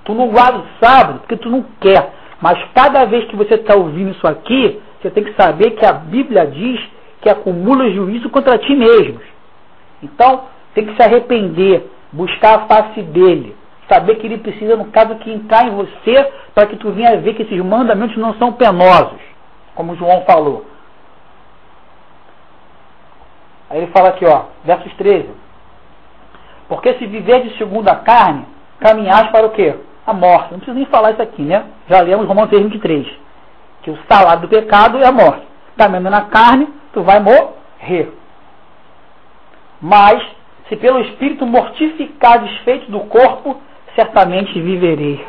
S1: Tu não guarda o sábado porque tu não quer. Mas cada vez que você está ouvindo isso aqui, você tem que saber que a Bíblia diz que acumula juízo contra ti mesmo. Então, tem que se arrepender, buscar a face dele, saber que ele precisa, no caso, que entrar em você, para que tu venha ver que esses mandamentos não são penosos, como João falou. Aí ele fala aqui, ó, versos 13. Porque se viverdes segundo a carne, caminhais para o quê? A morte. Não preciso nem falar isso aqui, né? Já lemos Romanos 3:23. Que o salário do pecado é a morte. Caminhando na carne, tu vai morrer. Mas, se pelo Espírito mortificar desfeitos do corpo, certamente viverei.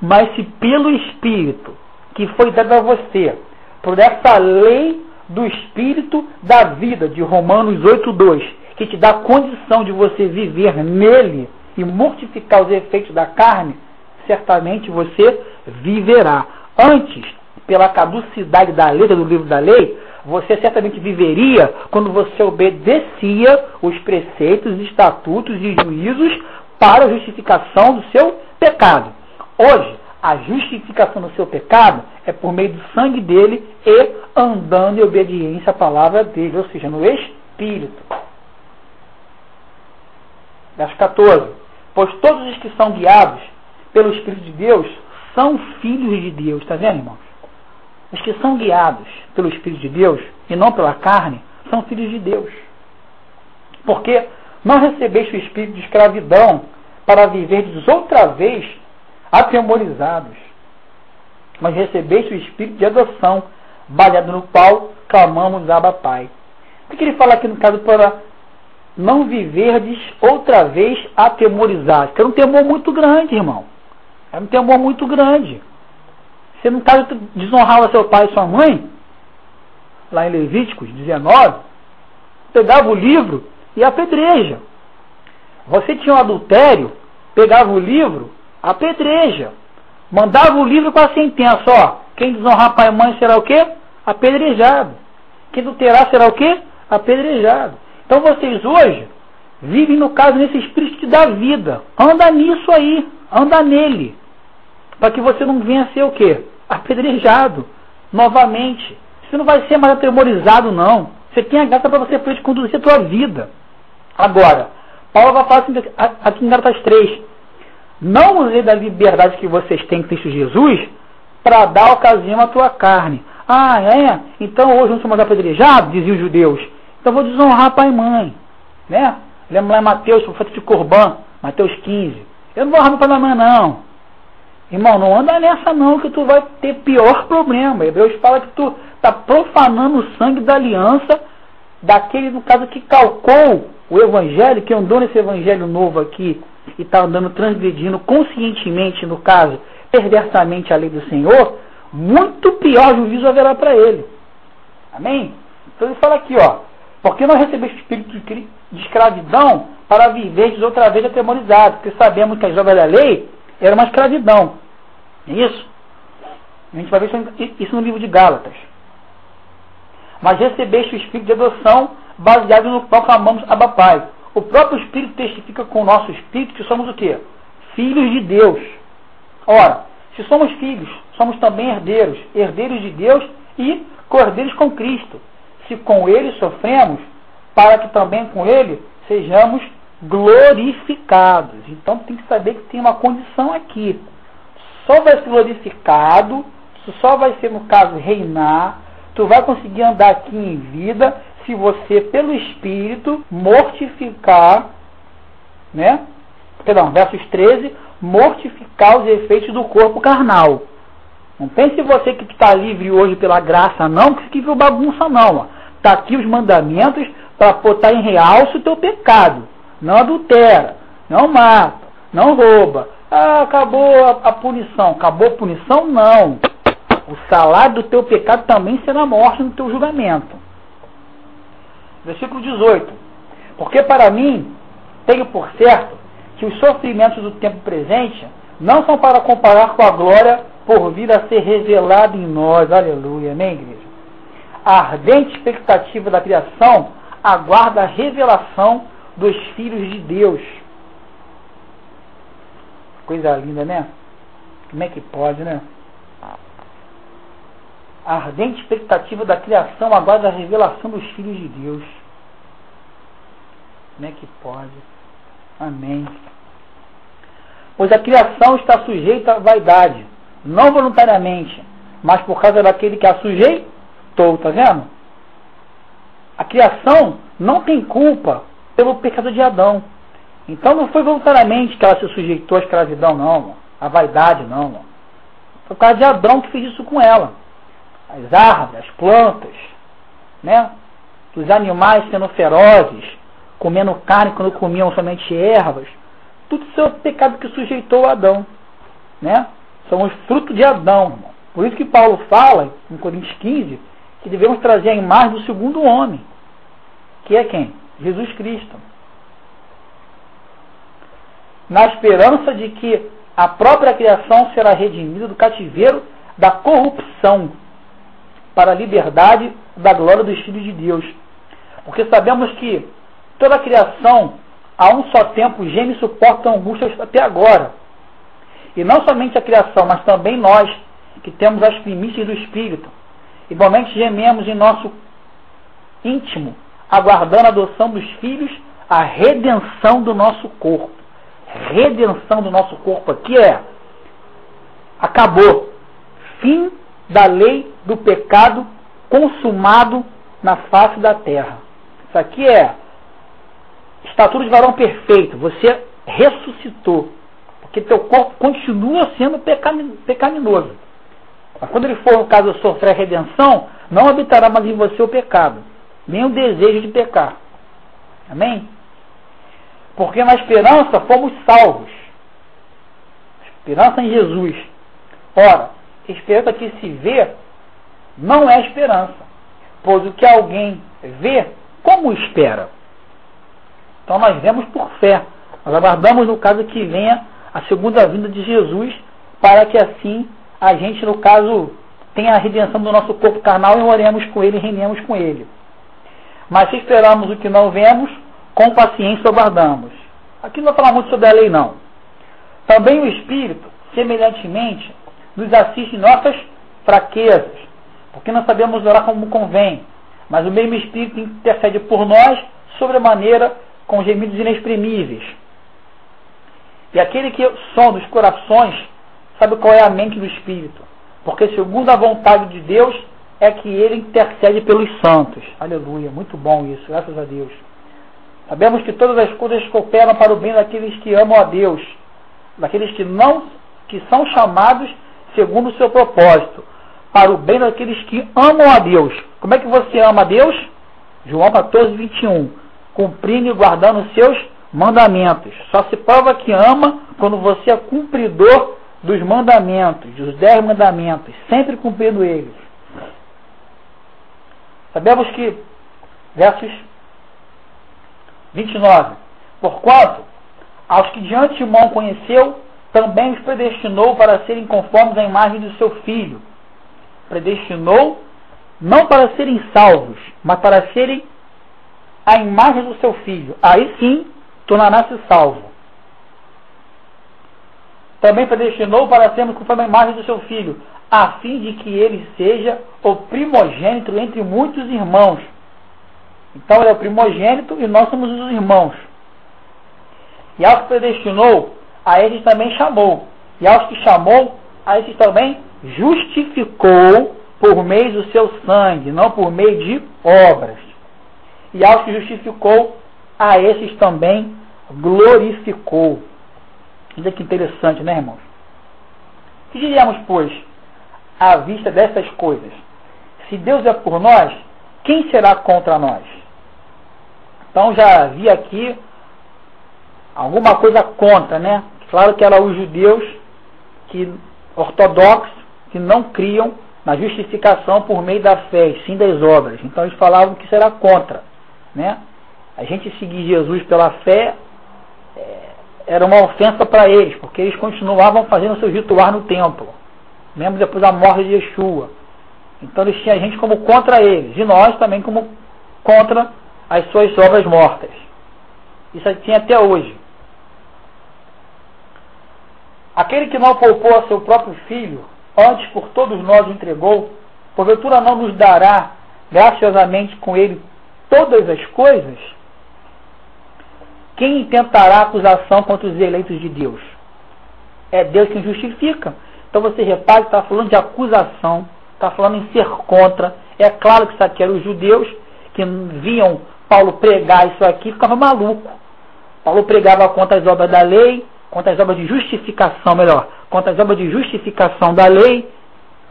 S1: Mas se pelo Espírito, que foi dado a você, por essa lei do Espírito da vida, de Romanos 8:2, que te dá condição de você viver nele e mortificar os efeitos da carne, certamente você viverá. antes, pela caducidade da letra do livro da lei, você certamente viveria quando você obedecia os preceitos, estatutos e juízos para a justificação do seu pecado. Hoje, a justificação do seu pecado é por meio do sangue dele e andando em obediência à palavra dele, ou seja, no Espírito. Verso 14. Pois todos os que são guiados pelo Espírito de Deus são filhos de Deus. Está vendo, irmãos? Os que são guiados pelo Espírito de Deus e não pela carne são filhos de Deus. Porque não recebeste o espírito de escravidão para viverdes outra vez atemorizados, mas recebeste o espírito de adoção, baseado no qual clamamos Abba Pai. O que ele fala aqui no caso para não viverdes outra vez atemorizados? Que é um temor muito grande, irmão. É um temor muito grande. Você, no caso, desonrava seu pai e sua mãe, lá em Levíticos 19, pegava o livro e apedreja. Você tinha um adultério, pegava o livro, apedreja. Mandava o livro com a sentença, ó, quem desonrar pai e mãe será o quê? Apedrejado. Quem adulterar será o quê? Apedrejado. Então vocês hoje vivem, no caso, nesse espírito que dá vida. Anda nisso aí, anda nele. Para que você não venha a ser o quê? Apedrejado novamente. Você não vai ser mais atemorizado, não. Você tem a graça para você poder conduzir a tua vida. Agora, Paulo vai falar assim, aqui em Gálatas 3. Não usei da liberdade que vocês têm em Cristo Jesus para dar ocasião à tua carne. Ah, é? Então hoje não sou mais apedrejado, diziam os judeus. Então vou desonrar pai e mãe. Né? Lembra lá em Mateus, o fato de Corban, Mateus 15. Eu não vou honrar meu pai e minha mãe, não. Irmão, não anda nessa não, que tu vai ter pior problema. Hebreus fala que tu está profanando o sangue da aliança daquele, no caso, que calcou o evangelho, que andou nesse evangelho novo aqui e está andando transgredindo conscientemente, no caso, perversamente a lei do Senhor, muito pior juízo haverá para ele. Amém? Então ele fala aqui, ó, porque não recebeste o espírito de escravidão para viveres outra vez atemorizado, porque sabemos que as obras da lei era uma escravidão. É isso? A gente vai ver isso no livro de Gálatas. Mas recebeste o espírito de adoção, baseado no qual clamamos Abba Pai. O próprio Espírito testifica com o nosso espírito que somos o quê? Filhos de Deus. Ora, se somos filhos, somos também herdeiros, herdeiros de Deus e cordeiros com Cristo. Se com Ele sofremos, para que também com Ele sejamos glorificados. Então tem que saber que tem uma condição aqui. Só vai ser glorificado, só vai ser, no caso, reinar. Tu vai conseguir andar aqui em vida se você, pelo Espírito, mortificar, né? Perdão, versos 13, mortificar os efeitos do corpo carnal. Não pense você que está livre hoje pela graça, não, que isso aqui viu bagunça, não. Está aqui os mandamentos para botar em realce o teu pecado. Não adultera, não mata, não rouba. Ah, acabou a punição. Acabou a punição? Não. O salário do teu pecado também será morte no teu julgamento. Versículo 18. Porque para mim, tenho por certo que os sofrimentos do tempo presente não são para comparar com a glória por vir a ser revelada em nós. Aleluia. Amém, igreja? A ardente expectativa da criação aguarda a revelação dos filhos de Deus. Coisa linda, né? Como é que pode, né? A ardente expectativa da criação aguarda a revelação dos filhos de Deus. Como é que pode? Amém. Pois a criação está sujeita à vaidade, não voluntariamente, mas por causa daquele que a sujeitou, tá vendo? A criação não tem culpa pelo pecado de Adão. Então não foi voluntariamente que ela se sujeitou à escravidão, não, à vaidade, não. Foi por causa de Adão que fez isso com ela. As árvores, as plantas, né? Os animais sendo ferozes, comendo carne quando comiam somente ervas. Tudo isso é o pecado que sujeitou a Adão, né? Somos fruto de Adão, irmão. Por isso que Paulo fala, em Coríntios 15, que devemos trazer a imagem do segundo homem, que é quem? Jesus Cristo. Na esperança de que a própria criação será redimida do cativeiro da corrupção para a liberdade da glória dos filhos de Deus. Porque sabemos que toda a criação, a um só tempo, geme e suporta angústias até agora. E não somente a criação, mas também nós, que temos as primícias do Espírito, igualmente gememos em nosso íntimo, aguardando a adoção dos filhos, a redenção do nosso corpo. Redenção do nosso corpo aqui acabou. Fim da lei do pecado consumado na face da terra. Isso aqui estatura de varão perfeito. Você ressuscitou. Porque teu corpo continua sendo pecaminoso. Mas quando ele for, no caso, sofrer a redenção, não habitará mais em você o pecado, nem o desejo de pecar. Amém? Porque na esperança fomos salvos. Esperança em Jesus. Ora, esperança que se vê não é esperança. Pois o que alguém vê, como espera? Então nós vemos por fé. Nós aguardamos, no caso, que venha a segunda vinda de Jesus, para que assim a gente, no caso, tenha a redenção do nosso corpo carnal e oremos com Ele e reinemos com Ele. Mas se esperamos o que não vemos, com paciência aguardamos. Aqui não vou falar muito sobre a lei, não. Também o Espírito, semelhantemente, nos assiste em nossas fraquezas, porque não sabemos orar como convém, mas o mesmo Espírito intercede por nós, sobremaneira, com gemidos inexprimíveis. E aquele que sonda os corações sabe qual é a mente do Espírito, porque segundo a vontade de Deus é que Ele intercede pelos santos. Aleluia, muito bom isso, graças a Deus. Sabemos que todas as coisas cooperam para o bem daqueles que amam a Deus, daqueles que são chamados segundo o seu propósito, para o bem daqueles que amam a Deus. Como é que você ama a Deus? João 14, 21. Cumprindo e guardando os seus mandamentos. Só se prova que ama quando você é cumpridor dos mandamentos, dos 10 mandamentos, sempre cumprindo eles. Sabemos que, versos 29, porquanto, aos que de antemão conheceu, também os predestinou para serem conformes à imagem do seu Filho. Predestinou, não para serem salvos, mas para serem a imagem do seu Filho. Aí sim, tornará-se salvo. Também predestinou para sermos conforme a imagem do seu Filho, a fim de que ele seja o primogênito entre muitos irmãos. Então ele é o primogênito e nós somos os irmãos. E aos que predestinou, a esses também chamou. E aos que chamou, a esses também justificou por meio do seu sangue, não por meio de obras. E aos que justificou, a esses também glorificou. Olha que interessante, né, irmãos? Que diríamos, pois, à vista dessas coisas? Se Deus é por nós, quem será contra nós? Então já havia aqui alguma coisa contra, né? Claro que eram os judeus ortodoxos que não criam na justificação por meio da fé, e sim das obras. Então eles falavam que será contra, né? A gente seguir Jesus pela fé era uma ofensa para eles, porque eles continuavam fazendo seus rituais no templo, mesmo depois da morte de Yeshua. Então eles tinham a gente como contra eles, e nós também como contra as suas obras mortas. Isso tinha até hoje. Aquele que não poupou a seu próprio filho, antes por todos nós o entregou, porventura não nos dará graciosamente com ele todas as coisas? Quem intentará acusação contra os eleitos de Deus? É Deus quem justifica. Então você repare que está falando de acusação, está falando em ser contra. É claro que isso aqui eram os judeus que viam Paulo pregar isso aqui e ficavam malucos. Paulo pregava contra as obras da lei, contra as obras de justificação, contra as obras de justificação da lei,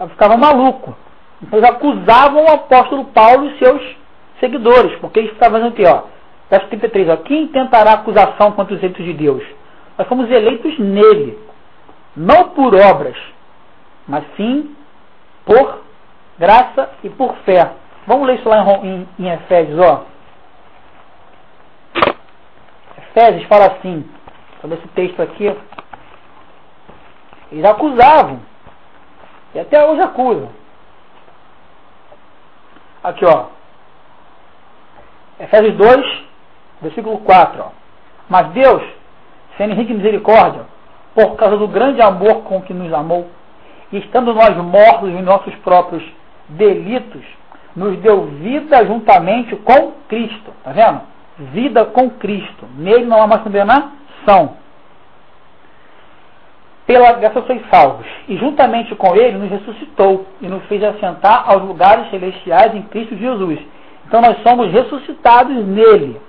S1: ficavam malucos. Então eles acusavam o apóstolo Paulo e seus seguidores, porque eles ficavam dizendo aqui, verso 33, quem tentará acusação contra os eleitos de Deus? Nós fomos eleitos nele, não por obras, mas sim por graça e por fé. Vamos ler isso lá em Efésios, Efésios fala assim, sobre esse texto aqui, eles acusavam E até hoje acusam. Aqui, ó. Efésios 2, versículo 4. Ó. Mas Deus, sendo rico em misericórdia, por causa do grande amor com que nos amou, e estando nós mortos em nossos próprios delitos, nos deu vida juntamente com Cristo. Tá vendo? Vida com Cristo. Nele não há mais condenação. Pela graça sois salvos. E juntamente com Ele nos ressuscitou e nos fez assentar aos lugares celestiais em Cristo Jesus. Então nós somos ressuscitados nele.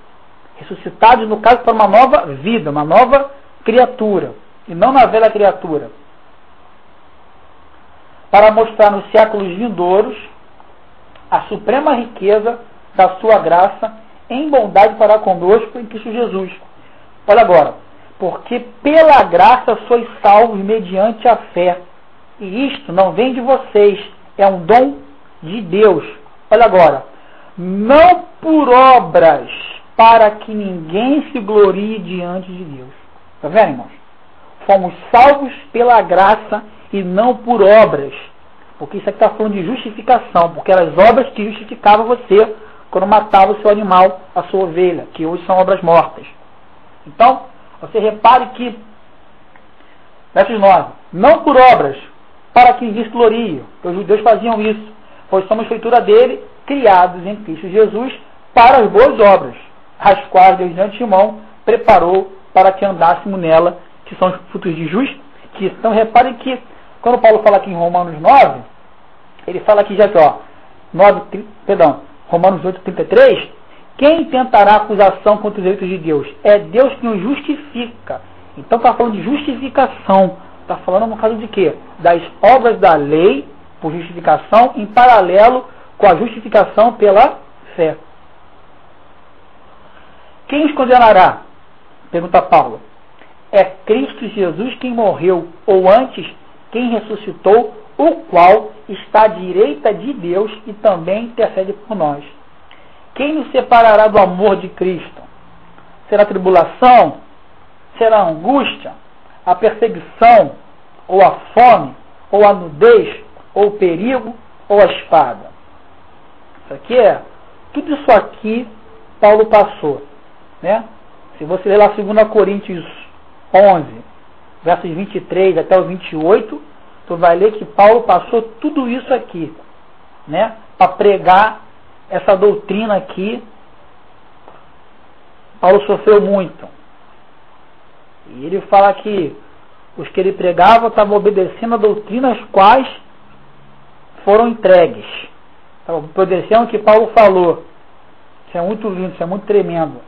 S1: Ressuscitados, no caso, para uma nova vida, uma nova criatura. E não na velha criatura. Para mostrar nos séculos vindouros a suprema riqueza da sua graça em bondade para conosco em Cristo Jesus. Olha agora. Porque pela graça sois salvos mediante a fé. E isto não vem de vocês, é um dom de Deus. Olha agora. Não por obras, para que ninguém se glorie diante de Deus. Está vendo, irmãos? Fomos salvos pela graça e não por obras. Porque isso aqui está falando de justificação. Porque eram as obras que justificavam você quando matava o seu animal, a sua ovelha, que hoje são obras mortas. Então, você repare que, versos 9, não por obras, para que ninguém se glorie, porque os judeus faziam isso, pois somos feitura dele, criados em Cristo Jesus, para as boas obras, as quais Deus de antemão preparou para que andássemos nela, que são os frutos de justiça. Então, reparem que, quando Paulo fala aqui em Romanos 9, ele fala aqui já aqui, ó, Romanos 8:33, quem tentará acusação contra os eleitos de Deus? É Deus que nos justifica. Então está falando de justificação. Está falando no caso de quê? Das obras da lei por justificação em paralelo com a justificação pela fé. Quem os condenará? Pergunta Paulo. É Cristo Jesus quem morreu, ou antes, quem ressuscitou, o qual está à direita de Deus e também intercede por nós. Quem nos separará do amor de Cristo? Será a tribulação? Será a angústia? A perseguição? Ou a fome? Ou a nudez? Ou o perigo? Ou a espada? Isso aqui é... Tudo isso aqui Paulo passou. Né? Se você ler lá 2 Coríntios 11, versos 23 até o 28, tu vai ler que Paulo passou tudo isso aqui. Né? Para pregar essa doutrina aqui. Paulo sofreu muito. E ele fala que os que ele pregava estavam obedecendo a doutrina as quais foram entregues. Estavam obedecendo o que Paulo falou. Isso é muito lindo, isso é muito tremendo.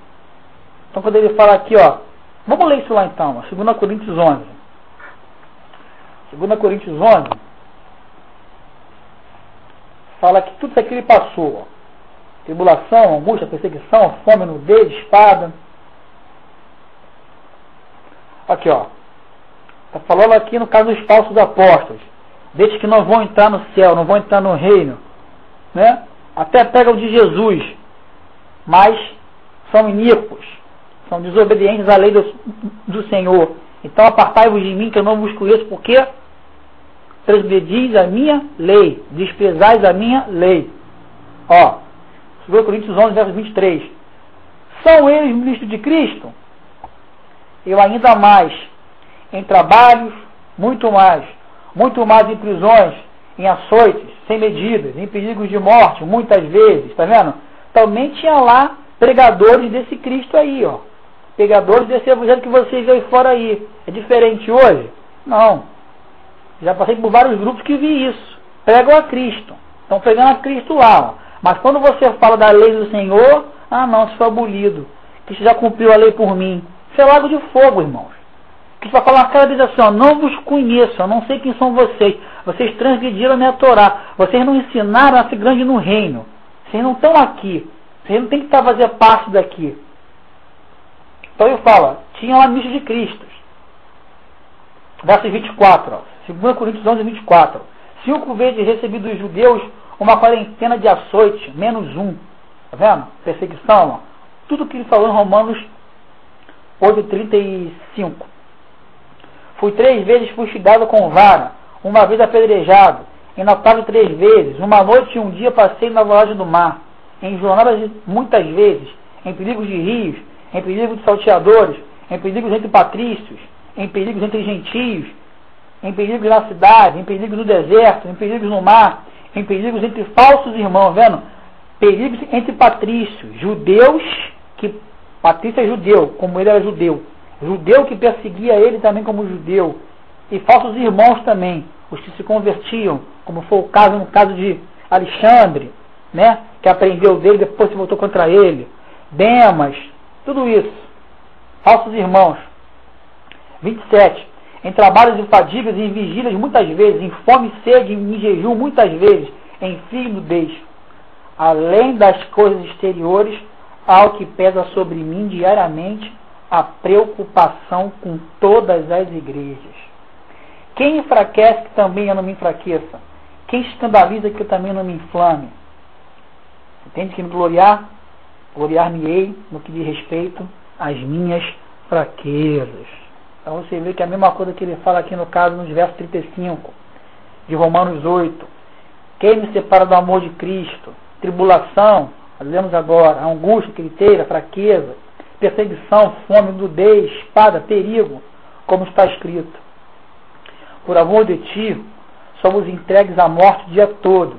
S1: Então quando ele fala aqui, ó, vamos ler isso lá então, 2 Coríntios 11. 2 Coríntios 11 fala que tudo isso aqui ele passou, ó. Tribulação, angústia, perseguição, fome, nudez, espada. Aqui, ó. Está falando aqui no caso dos falsos apóstolos. Desses que não vão entrar no céu, não vão entrar no reino. Né? Até pegam de Jesus. Mas são iníquos. São desobedientes à lei do Senhor. Então apartai-vos de mim que eu não vos conheço, porque transgredis a minha lei. Desprezais a minha lei. Ó. 2 Coríntios 11, verso 23. São eles ministros de Cristo? Eu ainda mais, em trabalhos, muito mais em prisões, em açoites, sem medidas, em perigos de morte, muitas vezes, tá vendo? Também tinha lá pregadores desse Cristo aí, ó. Pregadores desse evangelho que vocês veem fora aí. É diferente hoje? Não. Já passei por vários grupos que vi isso. Pregam a Cristo. Estão pregando a Cristo lá, ó. Mas quando você fala da lei do Senhor, ah não, isso foi abolido. Cristo já cumpriu a lei por mim. Isso é lago de fogo, irmãos. Cristo vai falar na cara deles assim, ó, não vos conheço, eu não sei quem são vocês. Vocês transgrediram a minha Torá. Vocês não ensinaram a ser grande no reino. Vocês não estão aqui. Vocês não têm que estar a fazer parte daqui. Então ele fala, tinha lá ministros de Cristo. Verso 24, ó, 2 Coríntios 11, 24. 5 vezes recebi dos judeus uma quarentena de açoite, menos um. Tá vendo? Perseguição, ó. Tudo que ele falou em Romanos 8:35. Fui 3 vezes fustigado com vara. uma vez apedrejado, enlatado 3 vezes, uma noite e um dia passei na voragem do mar, em jornadas muitas vezes, em perigos de rios, em perigos de salteadores, em perigos entre patrícios, em perigos entre gentios, em perigos na cidade, em perigos no deserto, em perigos no mar, em perigos entre falsos irmãos, vendo? Perigos entre patrícios, judeus, que patrício é judeu, como ele era judeu, judeu que perseguia ele também como judeu, e falsos irmãos também, os que se convertiam, como foi o caso no caso de Alexandre, né, que aprendeu dele, depois se voltou contra ele, Demas, tudo isso, falsos irmãos. 27. Em trabalhos e fadigas, em vigílias muitas vezes, em fome e sede, em jejum muitas vezes, em frio e nudez. Além das coisas exteriores, há o que pesa sobre mim diariamente, a preocupação com todas as igrejas. Quem enfraquece, que também eu não me enfraqueça. Quem escandaliza, que eu também não me inflame. Entende que me gloriar-me-ei no que diz respeito às minhas fraquezas. Então você vê que é a mesma coisa que ele fala aqui no caso, nos versos 35 de Romanos 8. Quem me separa do amor de Cristo? Tribulação, nós lemos agora, angústia, criteira, fraqueza, perseguição, fome, nudez, espada, perigo, como está escrito. Por amor de ti, somos entregues à morte o dia todo.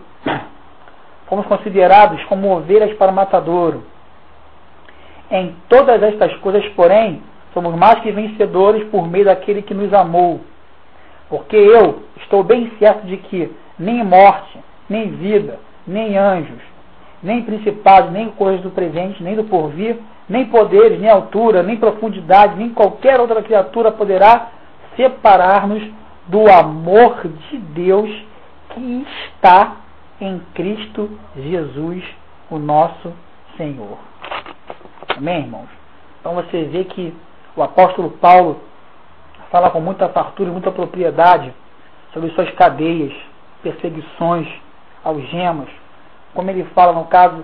S1: Fomos considerados como ovelhas para o matadouro. Em todas estas coisas, porém, somos mais que vencedores por meio daquele que nos amou. Porque eu estou bem certo de que nem morte, nem vida, nem anjos, nem principados, nem coisas do presente, nem do porvir, nem poderes, nem altura, nem profundidade, nem qualquer outra criatura poderá separar-nos do amor de Deus que está em Cristo Jesus, o nosso Senhor. Amém, irmãos? Então você vê que o apóstolo Paulo fala com muita fartura e muita propriedade sobre suas cadeias, perseguições, algemas, como ele fala no caso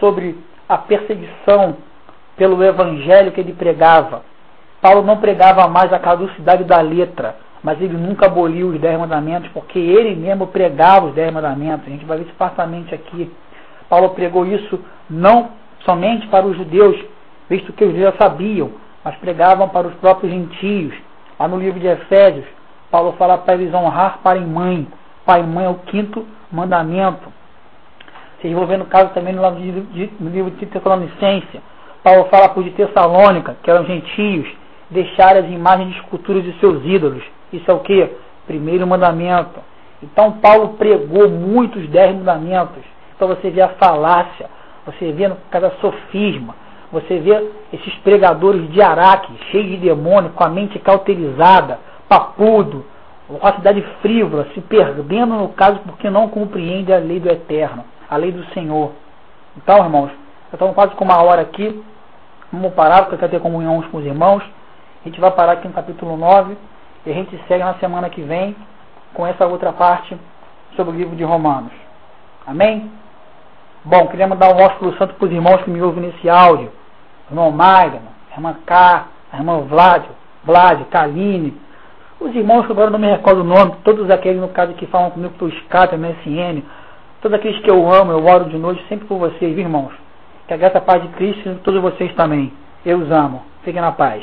S1: sobre a perseguição pelo evangelho que ele pregava. Paulo não pregava mais a caducidade da letra, mas ele nunca aboliu os 10 mandamentos, porque ele mesmo pregava os 10 mandamentos. A gente vai ver esparsamente aqui. Paulo pregou isso não somente para os judeus, visto que os judeus já sabiam, mas pregavam para os próprios gentios. Lá no livro de Efésios, Paulo fala para eles honrar pai e mãe. Pai e mãe é o 5º mandamento. Vocês vão ver no caso também no livro de Tessalonicenses. Paulo fala para os de Tessalônica, que eram gentios, deixarem as imagens de esculturas de seus ídolos. Isso é o que? 1º mandamento. Então Paulo pregou muitos 10 mandamentos. Então você vê a falácia, você vê no caso a sofisma, você vê esses pregadores de Araque, cheios de demônio, com a mente cauterizada, papudo, com a cidade frívola, se perdendo no caso porque não compreende a lei do Eterno, a lei do Senhor. Então, irmãos, já estamos quase com 1 hora aqui. Vamos parar, porque eu quero ter comunhão com os irmãos. A gente vai parar aqui no capítulo 9 e a gente segue na semana que vem com essa outra parte sobre o livro de Romanos. Amém? Bom, queria mandar um ósculo santo para os irmãos que me ouvem nesse áudio. Irmão Magno, irmã K, irmã Vlad, Kaline. Os irmãos que agora não me recordo o nome, todos aqueles no caso que falam comigo pelo Skype, MSN, todos aqueles que eu amo, eu oro de noite sempre por vocês, irmãos. Que a graça e a paz de Cristo e todos vocês também. Eu os amo. Fiquem na paz.